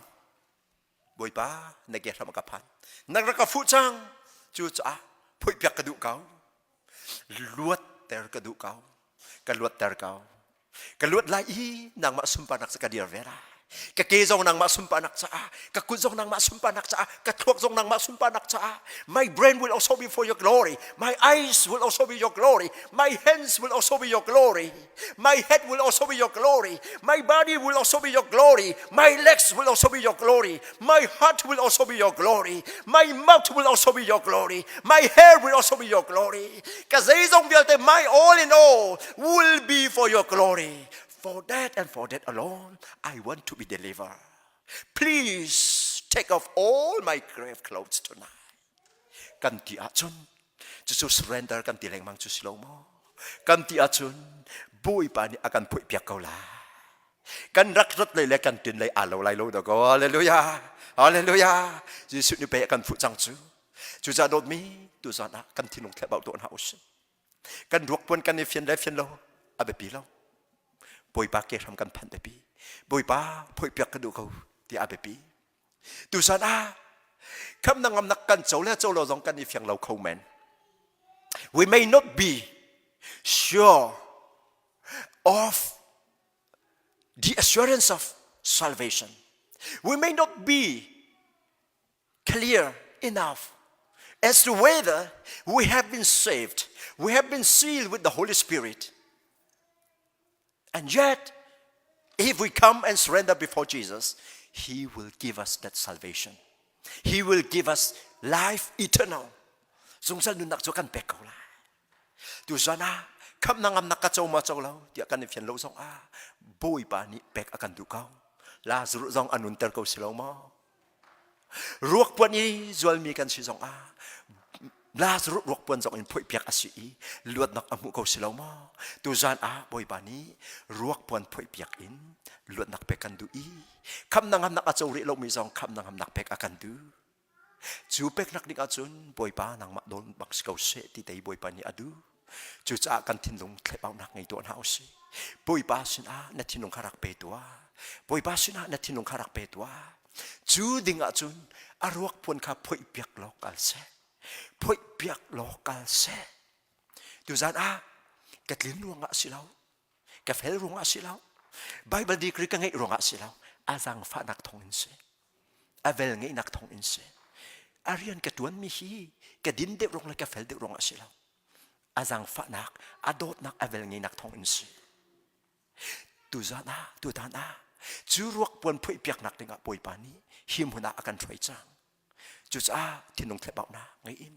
boy pa na ge ram ka phan na ra ka fu chang chu cha phoi piak ka du kau luat ter ka du kau ka luat ter kau ka luat lai i nang ma sum panak sa ka dir vera ka ke zong nang ma sum panak cha ka ku zong nang ma sum panak cha ka thuak zong nang ma sum panak cha my brain will also be for your glory my eyes will also be your glory my hands will also be your glory my head will also be your glory my body will also be your glory my legs will also be your glory my heart will also be your glory my mouth will also be your glory my hair will also be your glory ka zai zong bial te my all in all will be for your glory. For that and for that alone, I want to be delivered. Please take off all my grave clothes tonight. Kan ti achun, to surrender kan ti leng mang chu silo mo. Kan ti achun, boy pa ni akan pui piak kau la. Kan rak le kan tin le alo lai lo da ko. Hallelujah. Hallelujah. Jesus ni pe kan fu chang chu. Chu za dot mi tu za na kan tinung ke bau ton house. Kan duak pun kan ni fian le fian lo. Abe pi lo. Boy pa ke ram kan phan be pi boy pa phoi piak ka du ko ti a be pi tu san a kham nangam nak kan chau le chau lo jong kan ni phiang lo khau men we may not be sure of the assurance of salvation we may not be clear enough as to whether we have been saved we have been sealed with the Holy Spirit. And yet, if we come and surrender before Jesus, He will give us that salvation. He will give us life eternal. Zung nun nak kan pek kau la. Tu sana kam nangam nak kacau macau lau. Dia akan fian lau zong boy pa ni pek akan du kau. La zuru zong anun ter kau silau mo. Ruak puan ni zual mi kan si zong Lazarus ruak pun zong in phoi piak asi luat nak amu kau silau mo tu zan boy bani ruak pun phoi piak in luat nak pekan du kam nangam nak achau ri lo mi zong kam nangam nak pek akan du chu pek nak ning achun boy pa nang ma don bak kau se ti tei boy pa ni adu chu cha kan thin lung thle pau nak ngai ton house boy pa sin na thinung kharak pe tua boy pa sin na thinung kharak pe tua chu ding achun ruak pun kha phoi piak lokal se phoi piak lokal se tu zan katlin ruang silau ka fel ruang silau Bible decree ka ngai ruang silau azang fa nak thong in se avel ngai nak thong in se arian ka tuan mi hi ka din de rong la ka fel de ruang silau azang fa nak adot nak avel ngai nak thong in se tu zan tu dan chu ruak pon phoi piak nak dinga poi pani him huna akan throi chang chu cha thinung thle bau na ngai in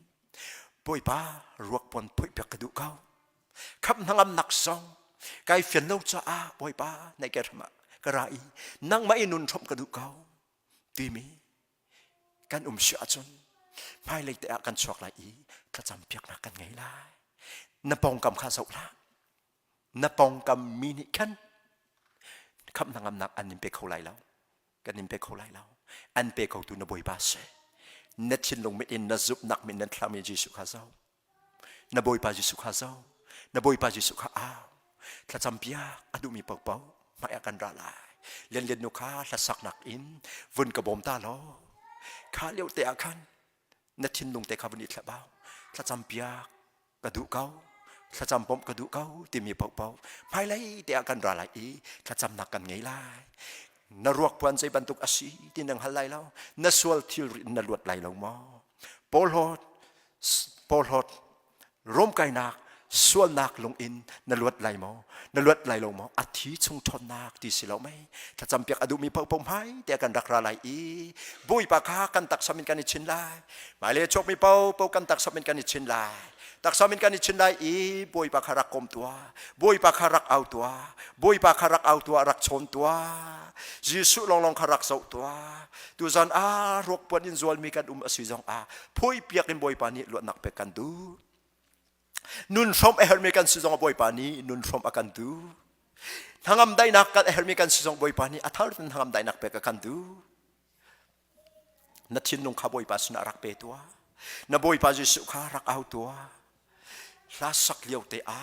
boy pa ruak pon phoi piak ka du kau khap nangam nak song kai fian lo cha boy pa nai ke rama ka rai nang ma inun thom ka du kau ti mi kan sha chon mai lấy tệ căn chuộc lại ý ta chăm piak na căn ngày lại na bong cầm khá sâu lá na bong cầm mini khăn khắp năng âm nặng anh nimpe khâu lại lâu cái nimpe khâu lại lâu anh pe khâu tu na bồi ba se na chin long mit in na giúp nặng min na thlahmi Giêsu khá sâu na bồi ba Giêsu khá sâu na bồi ba Giêsu khá ao ta chăm piak adu mi pau pau mai akan ra lại liên liên nô khá ta sắc nặng in vun cả bom ta lo khá liêu tệ khăn na chin long tệ khá vun ít là bao ta chăm piak cả đủ câu ta chăm bom cả đủ câu tìm mi pau pau mai lấy tệ akan ra lại ý ta chăm nặng kan ngay lại na ruak puan say bantuk asi tinang halay law na swal til na luat lay law mo polhot rom kay nak swal nak long in na luat lay law mo at thi chung thon nak ti silaw may ta champiak adu mi pau pom hai te kan rakra lay i boy pa ka kan tak samin kan chin lai mai le chok mi pau kan tak samin kan chin lai tak samin kan chin lai i boy pa kharak kom tua boy pa kharak au tua rak chon tua Giêsu long kharak sau tua tu zan a rok pon in zual mi kan asizong a phoi piak in boy pa ni luat nak pe kan du nun from a hermi kan sizong boy pa ni nun from akan du hangam dai nak kan hermi kan sizong boy pa ni athar tin hangam dai nak pe ka kan du na chin nong kha boy pa sna rak pe tua na boy pa Giêsu kha rak au tua la sak liu te a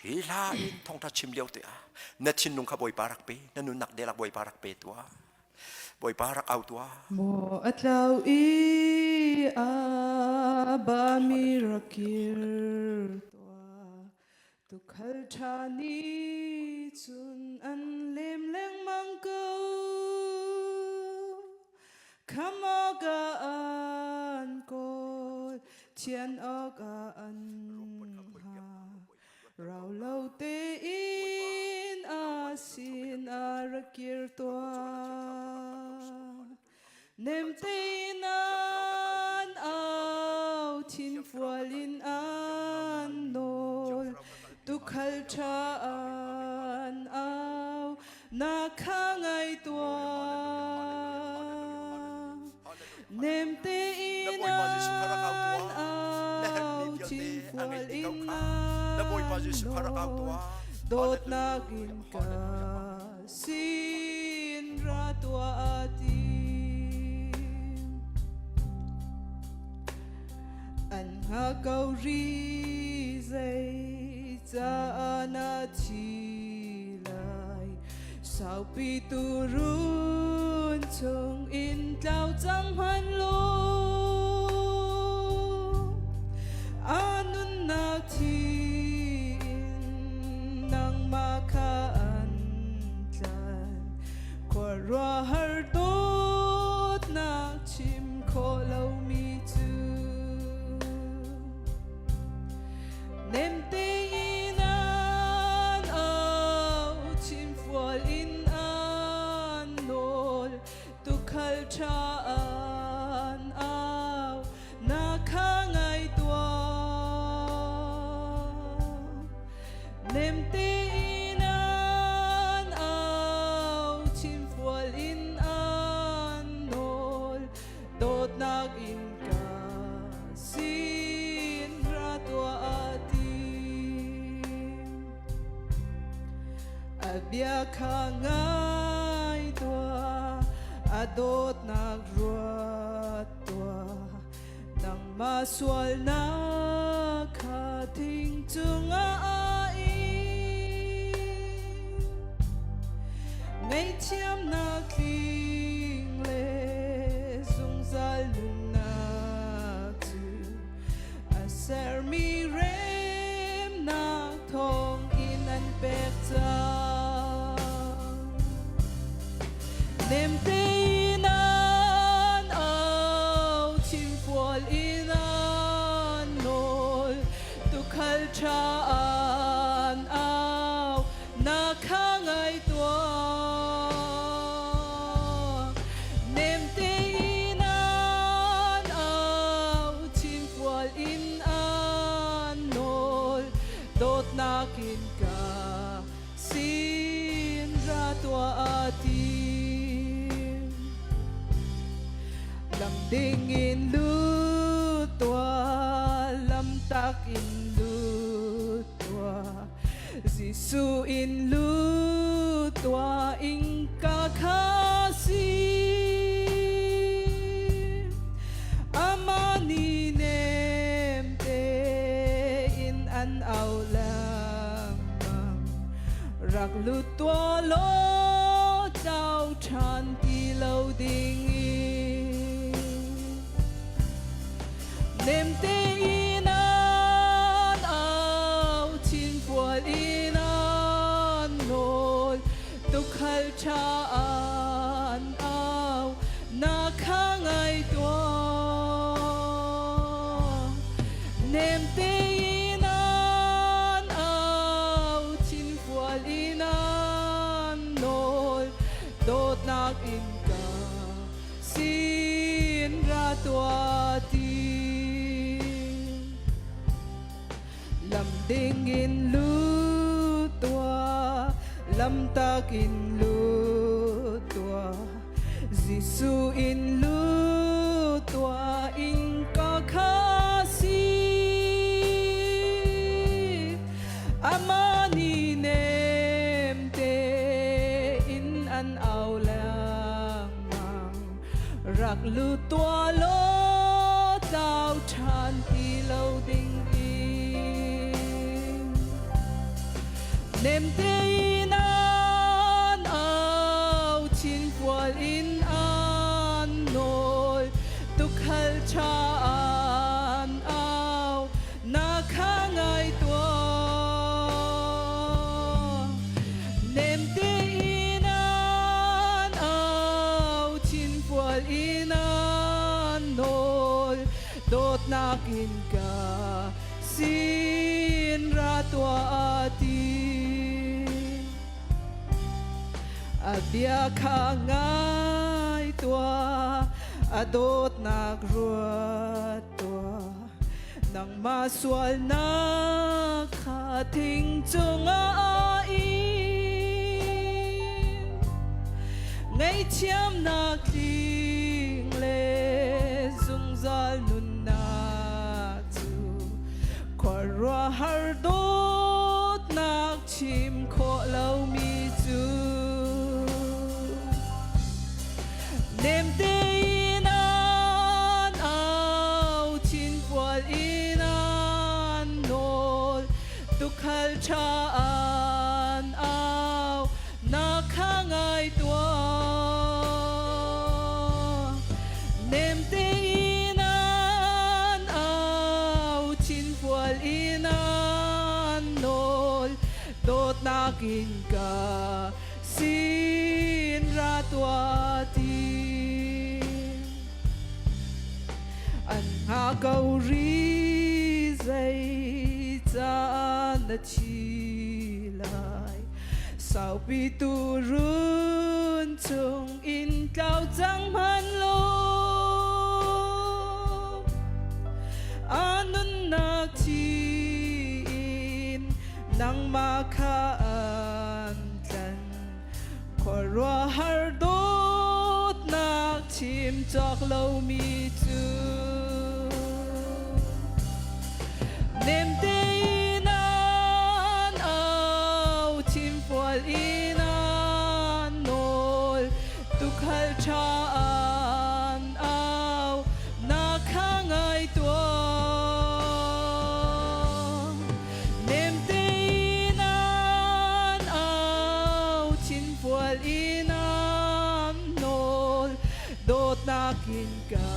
hi la in thong ta chim liu te a na chin nong kha boy pa rak pe na nun nak de lak boy pa rak pe tua boy pa rak au tua mo atlaw i a ba mi rakir tua tu khal thani chun an lem leng mang ko khamaga an ko chian aga an ha rau lau te in a sin a rakir tua nem te nan au tin fualin an nol tu khal cha an au na khangai tua nem te nan au tin fualin an nol dot nagin ka sin ra tua ati an ha kau ri zai cha na chi lai sao pi tu run chung in tao chang han lo anun na thi in nang ma kha an tlan kwa ra har tot na chim kho lau mi chu nem te inan au chim fual in an nol tu khal cha an au na khangai tua nem te inan au chim fual in an nol dot nag in ka sin ra tua abia khangai tua adot nagruat tua nang maswal na khating chunga ai ngay chiam na kling le sung zal nun na tu aser mi rem na thong in an pek cha nem te inan au chim fual inan nol tu khal cha an au na khangai tua nem te inan au chim fual inan nol dot nakin ka sin ra tua ati lam ding in lu in lu tua Giêsu in lu tua in ca kha si amani nem te in an ao lam rak lu tua lo chao chan ti lâu ding nem te in an ao chin pual in an nol tu khal cha an ao na kha ngai tua nem te in an ao chin pual in an nol dot nak in ka sin ra tua ti lam ding in lu tua lam tak in lu tua Giêsu in lu tua in ca kha si amani nem te in an ao lang rak lu tua lo tao chan ti lâu ding nem te in an ao chin pual in an nol tu khal cha an ao na kha ngai tua nem te in an ao chin pual in an nol dot nakin ka sin ra tua ti abia kha ngai tua adot nak ruat tua nang ma sual na kha thing chung a in ngai chiam nak ting le zung zal nun na chu korwa har dot nak chim kho lau mi chu nem te in an ao chin pual in an nol tu khal cha an ao na kha ngai tua nem te in an ao chin pual in an nol dot nakin ka sin ra tua ti an ha câu ri dây cha na chi lai sao bi tu run chung in cao chẳng man lo anun na chi in nang ma kha an tan korwa har dot nak chim chok lâu mi chu nem te in an ao chim pual in an nol tu khal cha an ao na kha ngai tua nem te in an ao chin pual in an nol dot nakin ka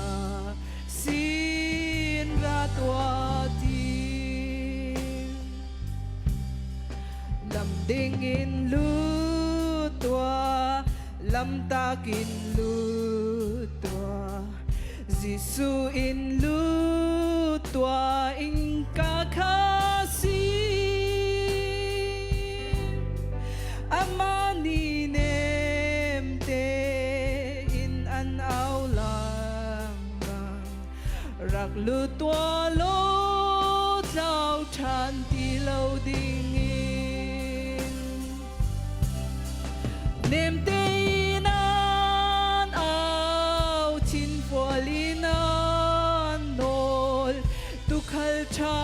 sin ra tua ti lam ding in lu tua lam tak in lu tua Giêsu in lu tua in ca kha si amani nem te in an ao lang rak lu tua lo chao chan ti lâu ding in nem te in an ao chin pual in an nol tu khal cha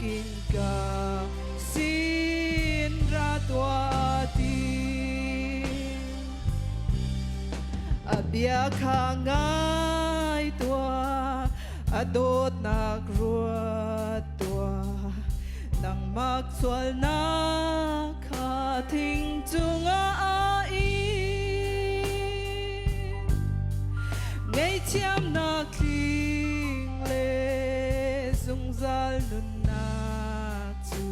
nakin ka sin ratwatin abia khangai tua adot nagruat tua nang magsual na kating tunga ai ngay chiam na kling le zung zal nun nak tu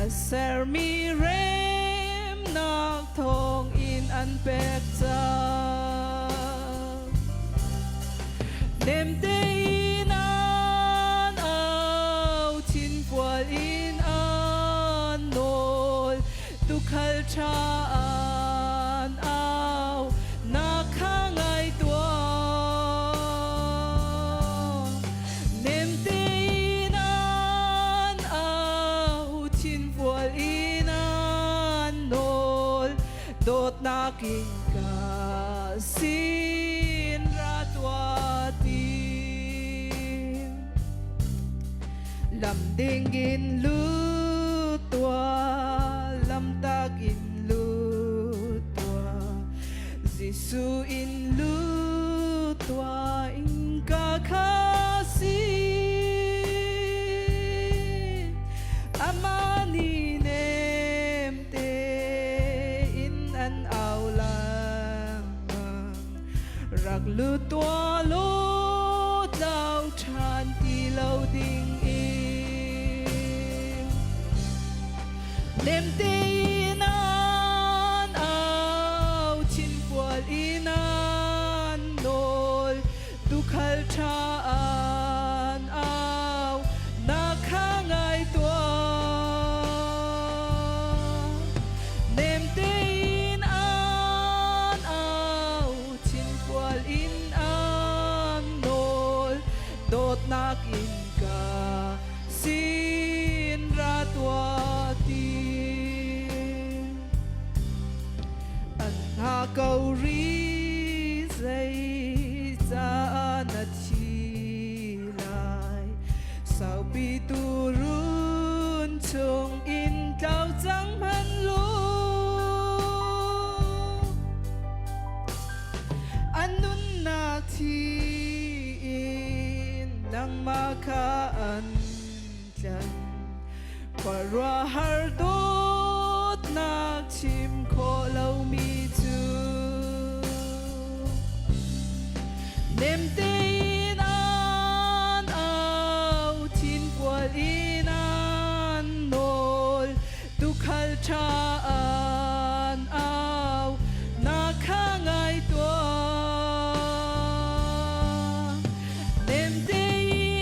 aser mi rem nak thong in an pek cha nem te in an au chin pual in an nol tu khal cha an au na khangai tua nem te in an au chin pual in an nol dot nakin ka sin ratwatin lam ding in lu tua lam tak in lu tua Gisu in lu tua in ka kasi amani nem te in an au lang rak lu tua lo lau chan ti lau ding in nem te in an au chin pual in an nol tu khal cha an au na khangai tua nem te in an au chin pual in an nol dot nak in ka sin ratwatin an ha câu ri dây ra na chi lai sao bi tu run chung in tao chẳng man lu anun na thi in nang makaan chan parwa har dot nak chim kho lau mi chu nem te in an au chin pual in an nol tu khal cha an au na khangai tua nem te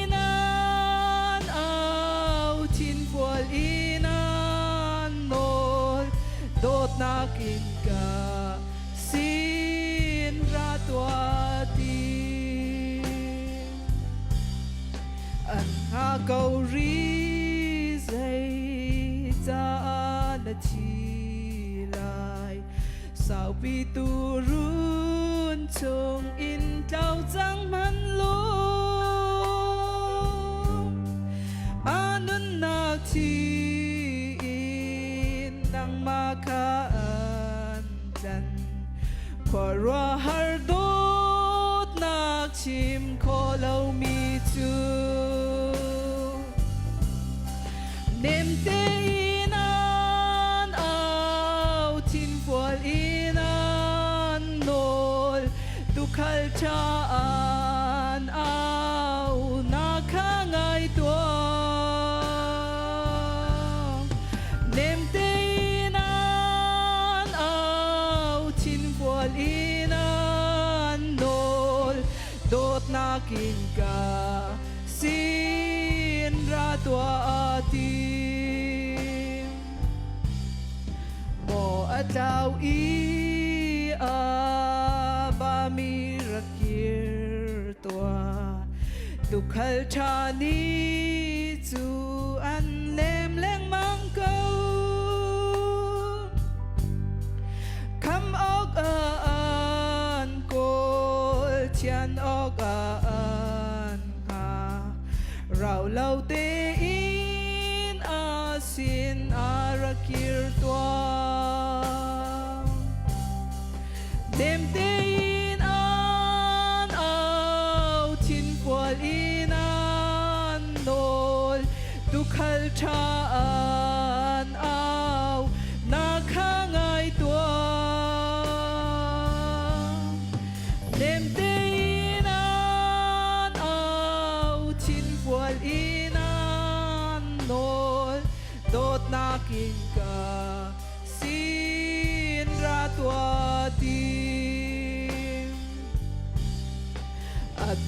in an au chin pual in an nol dot nakin ka sin ratwatin an ha câu ri dây ra na chi lai sao bi tu run chung in tao chẳng man lu anun na thi in nang makaan chan parwa har dot nak chim kho lau mi chu nem te in an au chin pual in an nol tu khal cha an au na khangai tua nem te in an au chin pual in an nol dot nakin ka sin ratwatin mo atlaw i ba mi rakir tua tu khal cha ni chu an lem leng mang câu kham ok an kol chian ok an ha rau lâu te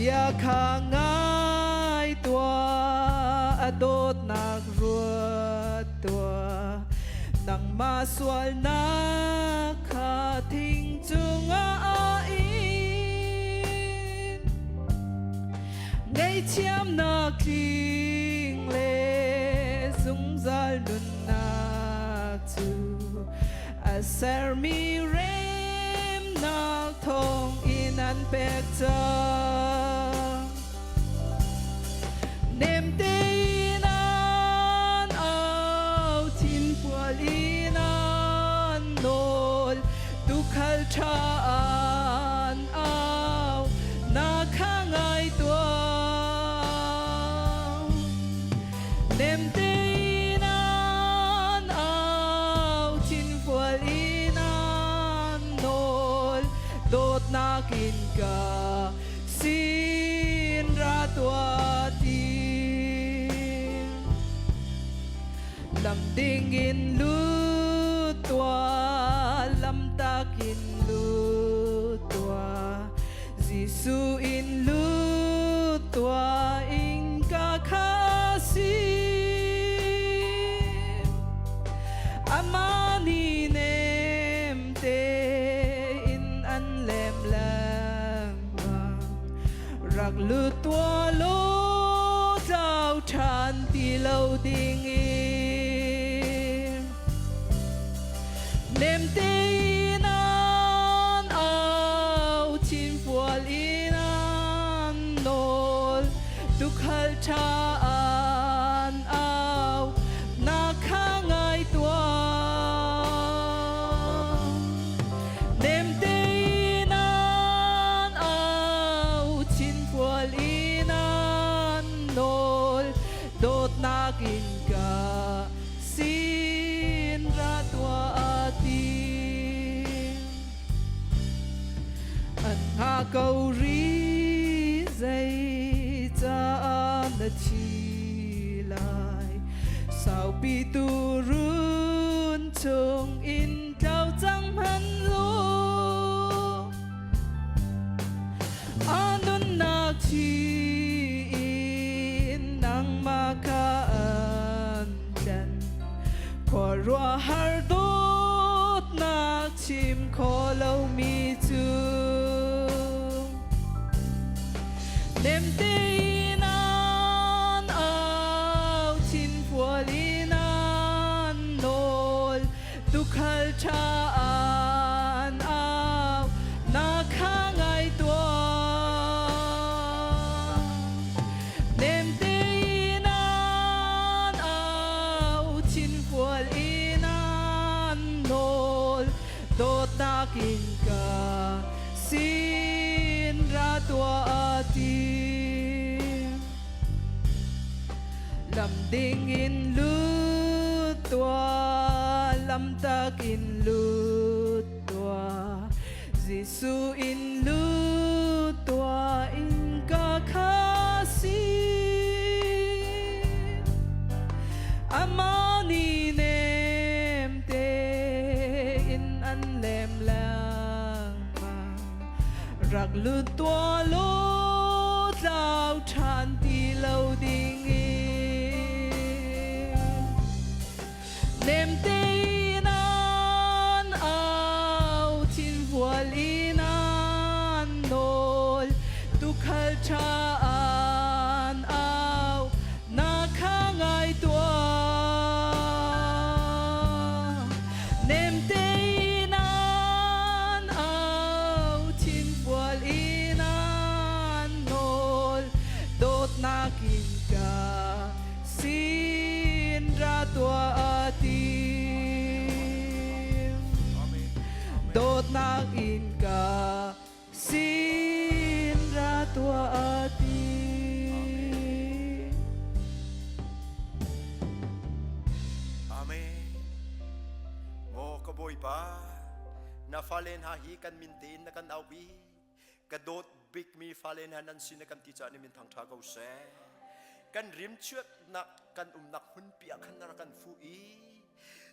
อยากข้างง่ายตัวอโดดนักรัวตัวนังมาสวลนักข้าทิ้งจุงอาอินไงเทียมนักทิ้งเลสุงซาลนุนนักจูอาเซอร์มีเรมนักทองอินันเป็กจาNem teinan au tin pualinan nol tu khal chaan au na khangai tua Nem teinan au tin pualinan nol dot na kin ka sin ra tua Lam ding in lu tua lam tak in lu tua Gisu in lu tua in ka khasi Amani nem te in an lem lam Rak lu tua lo Zao chan ti lâu ding Nem teinan au tin pualinan nol tu khal chaan au na khangai tua Nem teinan au tin pualinan nol dot na kin ka sin ra tua Hà cầu rí dây cha na chi lại sao bi tu run chung in trao trăng hân lu anun na chi in nang ma ka an chan kwa rua har dot na chim kho lâu mi chu Nem teinan au tin pualinan nol tu khal chaan au na khangai tua Nem teinan au tin pualinan nol dot na kin ka sin ra tua Lam ding in lu tua lam tak in lu tua Gisu in lu tua in ka khasi Amani nem te in an lem lang Rak lu tua lo Zao chan ti lâu ding Nem teinan au tin pualinan nol tu khal chaan au na khangai tua Nem teinan au tin pualinan nol dot na kin ka sin ra tua Dot nak in ka sin ra tua atin Amen Mo kaboy pa na falen ha hi kan mintin na kan awbi kadot big mi falen ha nan sin kan ti cha ni min thang tha ko se kan rim chuat na kan nak hun pia kan na kan fu i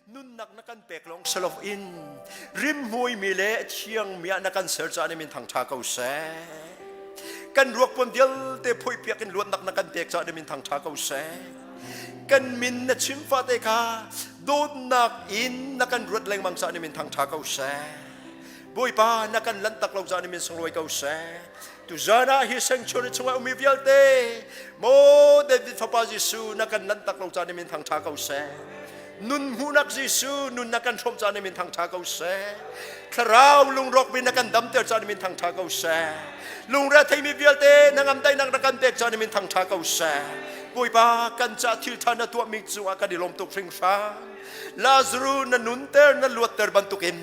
nun nak na kan pek long salof in rim hui mi le chiang mia na kan ser cha ni min thang tha ko se กันรวกปนเดียวเตะพอยเปียกันล้วนนักนักกันเตะจะได้มินทางชาเกาแสกันมินนัดชิมฟ้าเตะขาโดนนักอินนักกันรวดแรงมังสะได้มินทางชาเกาแสบุยป้านักกันลันตักเราจะได้มินสงรวยเกาแสtu zana hi sang chori chunga umi vialte mo David fa pa Jesu nakan lantak lo chani min thang tha kau se nun hunak Jesu nun nakan thom chani min thang tha kau se kharau lung rok bin nakan dam ter chani min thang tha kau se lung ra thai mi vialte nangam dai nang nakan tek chani min thang tha kau se boi pa kan cha thil thana tu mi chu aka di lom tok fring fa Lazarus na nun ter na luat ter bantukin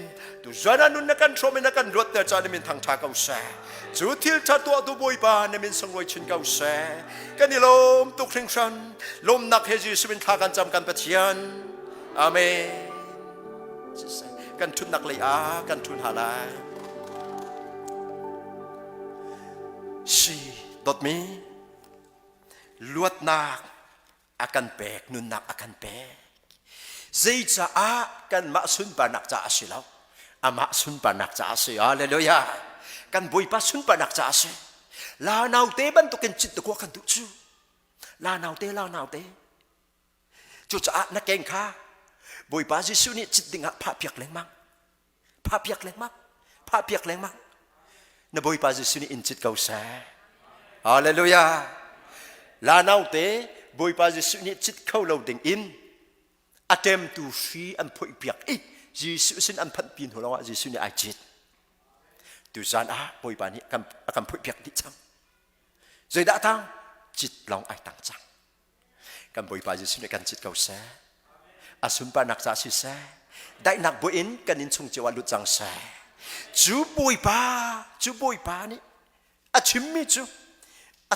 tu zana nun nakan thom nakan luat ter chani min thang tha kau seจูทิลชัดตัวตัวบอยปานมินสังวยชินเกาแสกันนี่ลมตุกทิ้งชันลมนักเฮจิสมินทากันจำกันปะเทียนอาเมนกันทุนนักเลยอากันทุนหาลาชีดดมีลวดนักอากันแปกนุนนักอากันแปกใจจะอากันมาสุนปานักจะอาศิลาวอามาสุนปานักจะอาศิฮาเลลูยากันบุยป้าสุนปนักจ่าเสลาหนาวเตบันตุกันจิตตะกัวกันตุจูลาหนาวเตจุจ่านักเก่งข้าบุยป้าจิสุนี่จิตดิ่งผ้าเปียกแรงมั้งผ้าเปียกแรงมั้งผ้าเปียกแรงมั้งนบุยป้าจิสุนี่อินจิตเกาแสฮาเลลูยาลาหนาวเตบุยป้าจิสุนี่จิตเข้าเราดิ่งอินอาเต็มตูฟีอันพุยเปียกอีจิสุสินอันพันปีนหัวเราจิสุนี่ไอจิตtu Zaan bồi bàn hi akan phơi việc đi chăng rồi đã thang chít lòng ai tăng chăng kan bồi bàn Giêsu này kan chít cầu xe asun pa nak sa si xe đại nak bồi in kan in chung chiwa lut chang xe chú bồi ba ni chinmi chú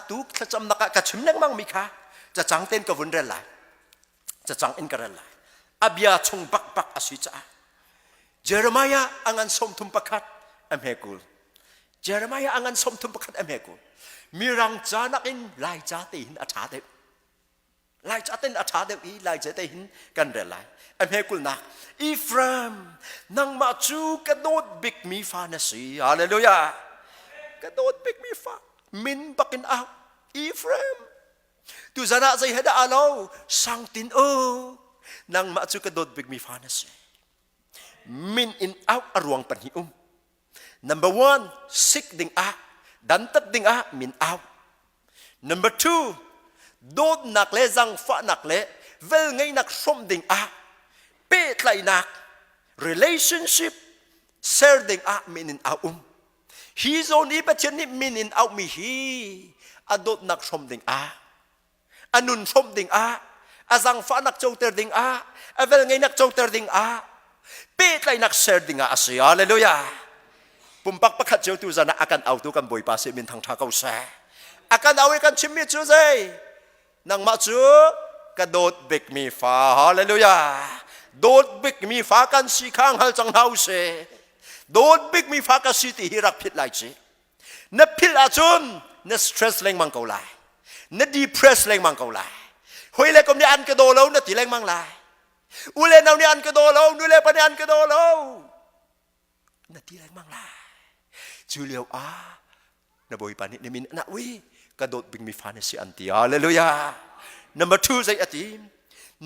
tu chăm nak ka chim nang mang mi kha cha chang ten ka vun re lai cha chang in ka re lai abia chung bak asui cha Jeremiah angan som thum pakat amhekul Jeremiah angan som thum pakat amhekul mirang chanakin lai cha te hin acha te lai cha ten acha te I lai cha te hin kan re lai amhekul nak Ephraim nang ma chu kadot big mi fa na si hallelujah kadot big mi fa min bakin out Ephraim tu zana zai hada alo sang tin nang ma chu kadot big mi fa na si min in out aruang panhium number 1 sik ding dan tat ding min out number 2 dot nak le zang fa nak le vel ngai nak som ding pe tlai nak relationship ser ding min in out he only patchen ni min in out mi hi adot nak som ding anun som ding azang fa nak chouter ding avel ngai nak chouter ding pe tlai nak ser ding asi hallelujah pumpak pakat jauh tu zana akan auto kan boy pasi min thang thakau sa akan awi kan chinmi chu zai nang ma chu kadot bek mi fa hallelujah dot bek mi fa kan si khang hal chang hau se dot bek mi fa ka si ti hirak phit lai chi na phil a chun na stress leng mang kau lai na depress leng mang kau lai hoi le kom ni an ka do lo na ti leng mang lai ule naw ni an ka do lo nu le pa ni an ka do lo na ti leng mang lai Juliau na boy pani ni min na wi kadot bing mi fa na si anti hallelujah number 2 zai atim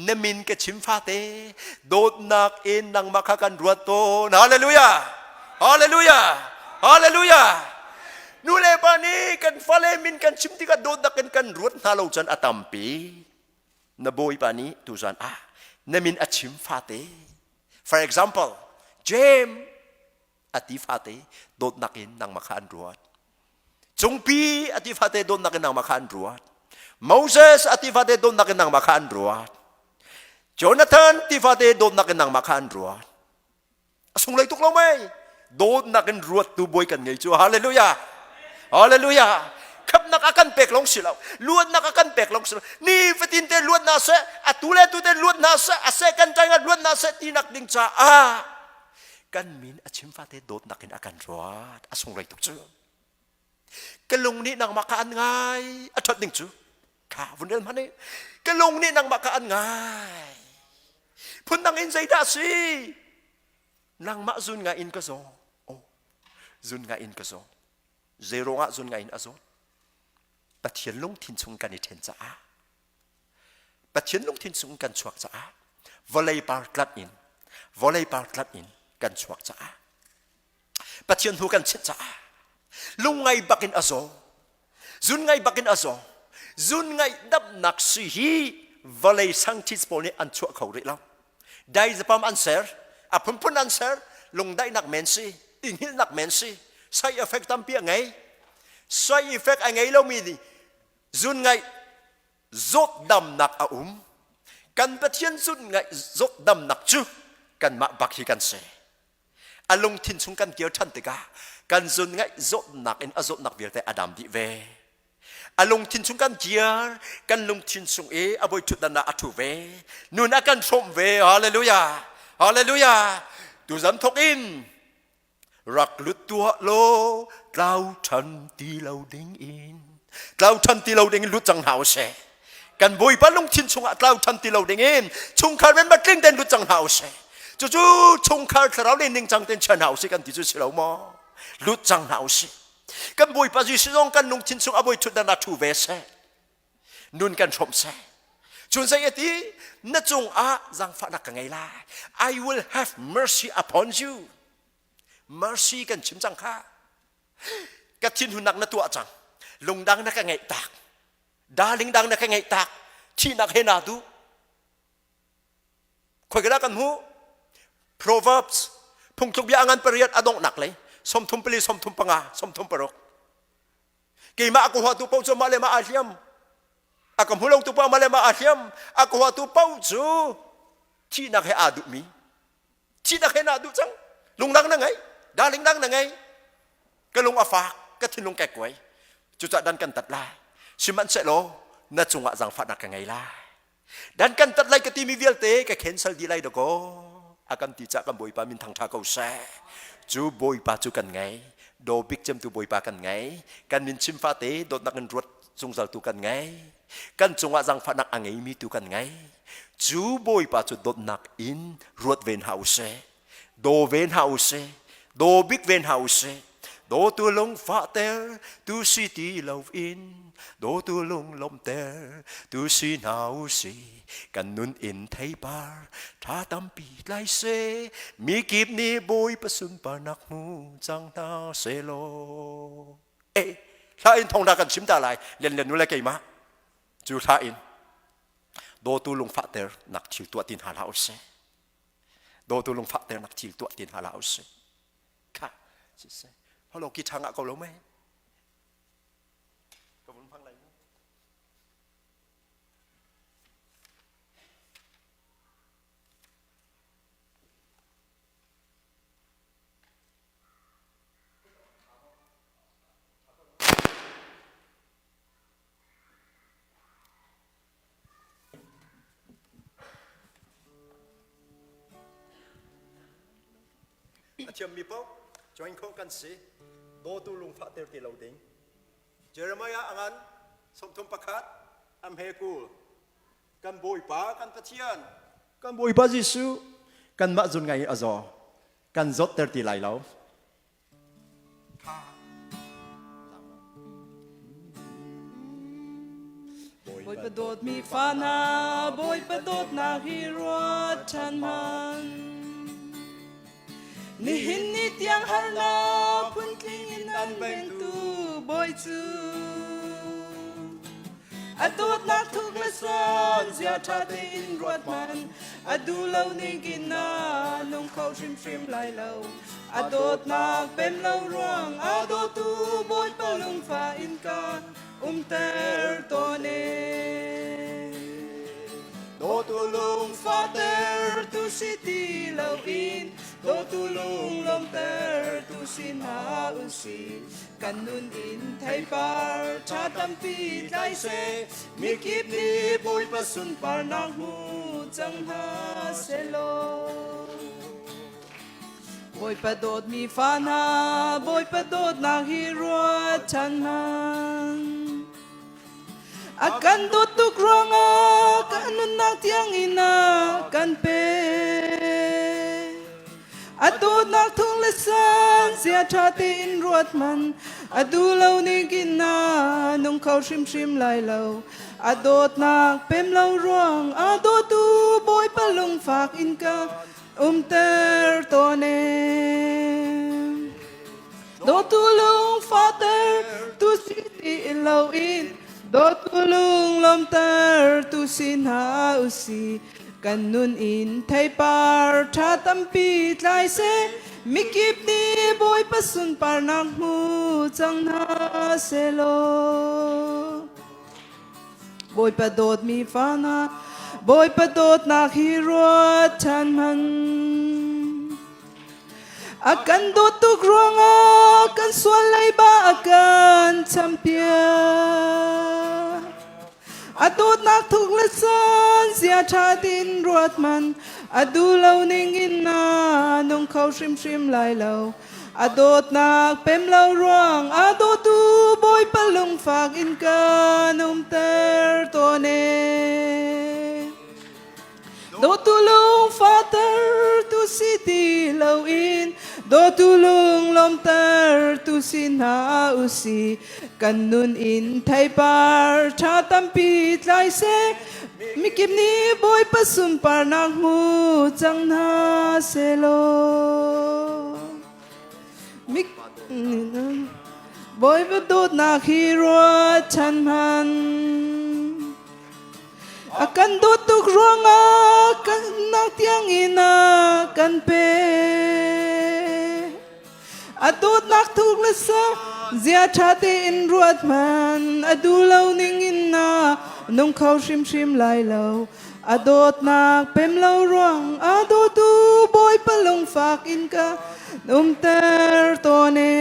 na min ka chim fa te dot nak in nang makakan ruat to hallelujah hallelujah hallelujah nu le pani kan fale min kan chim ti ka dot dak kan ruat na lo chan atampi na boy pani tu zan na min a chim fa te for example James atifate dot nakin nang makaan ruat Jungpi atifate dot nakin nang makaan ruat Moses atifate dot nakin nang makaan ruat Jonathan atifate dot nakin nang makaan ruat asung lay tuklaw may dot nakin ruat tu boy kan ngay chu hallelujah hallelujah kap nakakan pek long silaw luat nakakan pek long silaw ni fatinte luat nasa atule tute luat nasa ase kan tanga luat nasa tinak ding cha kan min achim fa te dot nakin akan ruat asung rai tuk chu kalung ni nang makaan ngai athot ding chu ka vunel mane kalung ni nang makaan ngai phun nang in zai da si nang ma zun nga in ka zo zun nga in ka zo zero nga zun nga in azot ปะเทียนลงทินซุงกันในเทนจ้าปะเทียนลงทินซุงกันชวกจ้าวอลเลย์บอลกลัดอินวอลเลย์บอลกลัดอินกันชวกจ้าปะเทียนหูกันเช็ดจ้าลุงไงบักอินอโซจุนไงบักอินอโซจุนไงดับนักสีฮีวอลเลย์สังทิสโปนี่อันชวกเขาเรียแล้วได้จะพามอันเซอร์พุ่นอันเซอร์ลงได้นักเมนซีอิงฮิลนักเมนซีใส่เอฟเฟกต์ตามเปียไงใส่เอฟเฟกต์ไงเรามีดิจุนไงจดดำนักอากันปะเทียนจุนไงจดดำนักจูกันมาบักฮีกันเซอลงทินซุงกันเกี่ยวทันติกากันจุนไงจดนักอินจดนักเวียแต่อดัมดิเวอลงทินซุงกันเกี่ยวกันลงทินซุงอบอยจุดนันอาทูเวนูนักกันชมเวฮาเลลูยาฮาเลลูยาดูจำทกอินรักลุดตัวโลกล่าวทันตีเราเด้งอินกล่าวทันตีเราเด้งลุดจังหาวเสกันบุยปะลงทินซุงกล่าวทันตีเราเด้งอินชงคาร์เป็นบัดกลิ้งเด่นลุดจังหาวเสจู่ๆชงคาร์เราเล่นหนึ่งจังเด่นเชิญหาวเสกันที่จู่ๆเรามอลุดจังหาวเสกันบุยปะจู่ๆลงกันลงทินซุงอบอยชุดนันทูเวเสนุนกันชมเสจุนใจที่นั่นจงจังฝันกันไงล่ะ I will have mercy upon you mercy กันชิมจังค่ะกัดชินหุนักนั่นตัวจังลงดังนักกันไงตักดาลิงดังนักกันไงตักที่นักเฮนาดูคอยกันแล้วกันหู Proverbs พงจกยางันปริยัติอดงหนักเลยสมทุมปลีสมทุมปังาสมทุมปรกกี่มากูหัวตัวเป้าจะมาเลยมาอาเทียมaku mulung tu pau malema ahyam aku watu pau chu chi nak he adu mi chi nak he na adu chang lung dang na ngai da ling dang na ngai ka lung afa ka thin lung kek kwai chu cha dan kan tat lai siman se lo na chunga jang fa nak ngai la dan kan tat lai ka ti mi vial te ka cancel di lai do ko akan ti cha kan boi pa min thang tha ko sa chu boi pa chu kan ngai do big chem tu boi pa kan ngai kan min chim fa te dot nak kan ruat chung zal tu kan ngaiกันจงว่าจังฝันนักอังไงมีตัวกันไงจูบอยปัจจุดนักอินรวดเวนเฮาเซโดเวนเฮาเซโดบิ๊กเวนเฮาเซโดตัวลงฟ้าเตอร์ตูซีตีลาวอินโดตัวลงลมเตอร์ตูซีนาวซีกันนุนอินไทยบาร์ท่าตำปีไลเซมีกีบนี้บอยประสุนปานักมูจังนาเซโลถ้าอินทองดากันชิมตาลายเรียนนู้นเลยกี่มาจูท่าอินโดตูลงฟ้าเตอร์นักชิลตัวตินฮาลาอุเซโดตูลงฟ้าเตอร์นักชิลตัวตินฮาลาอุเซค่ะสิเซเพราะเราคิดทางอะก็รู้ไหมก็ผมฟังอะไรเทียมมีเป้าจอยเข้ากันสิโดตูลุงฟ้าเตอร์ตีเราดิ้งเจอร์มายาอันสมทุมประคัดอัมเฮกูกันบอยป้ากันตะเทียนกันบอยป้าจิสุกันมาจุนไงอาจอกันจดเตอร์ตีไหลเราบอยประโดดมีฟ้านาบอยประโดดนาฮิรวดฉันมันนี่หินนี่เตียงฮาร์ลาพุ่นคลิงนันเป็นตูบอยจูอดูดนักทุกเลสอนเสียชาติอินรวดมันอดูเหล่านี้กินนาลงเขาชิมไหลเหล่าอดูดนักเป็นเหล่าร่วงอดูตูบอยปะลุงฟ้าอินกันเตอร์ตัวเนโดตูลุงฟ้าเตอร์ตูซิตีเหล่าอินโดตูลุงลมเตอร์ตูสินาอุสีกันนุนอินไทยปาร์ชาตัมปีไลเซมีกิบนี้บอยประสุนปาร์นักมูจังหาเซโลบอยประโดดมีฟ้านาบอยประโดดนักฮิรัวฉันมันakan tutuk ronga kanun nak tiang ina kan pe atu nak thung le san zia tha te in ruat man adu lo ni gin na nong khau shrim shrim lai lo adot nak pem lo ruang adot tu boy palung fak in ka ter to ne do tu lung father tu city lo in do tu lung lom ter tu sin ha usiกันนุนอินไทยปาร์ชาตัมปีไลเซมิกิบนีบอยปะสุนปาร์นักมูจังนาเซโลบอยปะโดดมีฟานาบอยปะโดดนักฮีโร่ชันมันอากันโดดตุกรองอากันส่วนไลบ้าอากันแชมเปียadu nak thuk le san zia tha tin ruat man adu lo ning in na nong khau shrim shrim lai lo adot nak pem lo ruang adu tu boy palung fak in ka ter to ne do tu lung father tu city lo in do tu lung lom ter tu sin ha usiกันนุนอินไทยปาร์ชาตัมปีไลเซมิกิบนี้บอยปะสุนปาร์นักมูจังนาเซโลมิกบอยปะโดดนักฮีโร่ชันมันอากันโดดตุกรวงอากันนักเตียงอินากันเปadut nak thuk le sa zia tha te in ruat man adu lo ning in na nong khau shrim shrim lai lo adot nak pem lo ruang adu tu boy palung fak in ka ter to ne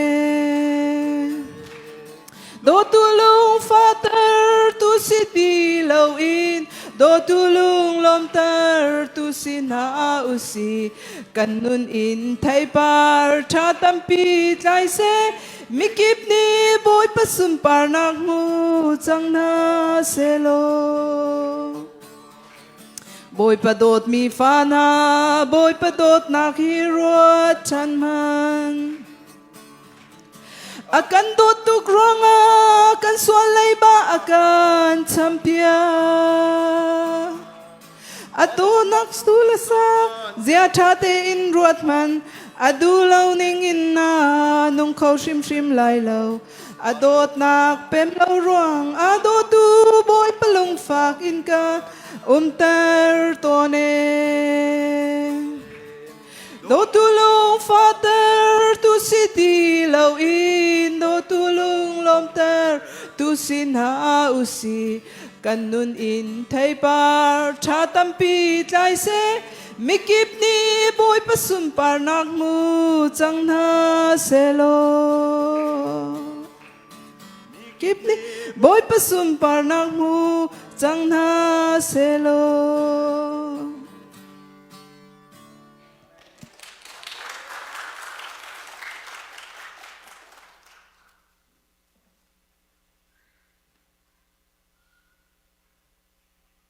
do tu lung father tu city lo in do tu lung lom ter tu sin ha usiกันนุนอินไทยปาร์ชาตัมปีไลเซมิกิบนีบอยปะสุนปาร์นักมูจังนาเซโลบอยปะโดดมีฟานาบอยปะโดดนักฮีโร่ชันมันอากันโดดตุกรองอากันส่วนไลบ้าอากันแชมเปียadu nak stula sa zia tha te in ruat man adu lo ning in na nong khau shrim shrim lai lo adot nak pem lo ruang adot tu boy palung fak in ka ter to ne do tu lung father tu city lo in do tu lung lom ter tu sin ha usiกันนุนอินไทยปาร์ชาตัมปีไลเซมิกิบนี้บอยปะสุนปาร์นักมูจังนาเซโลกิบนี้บอยปะสุนปาร์นักมูจังนาเซโล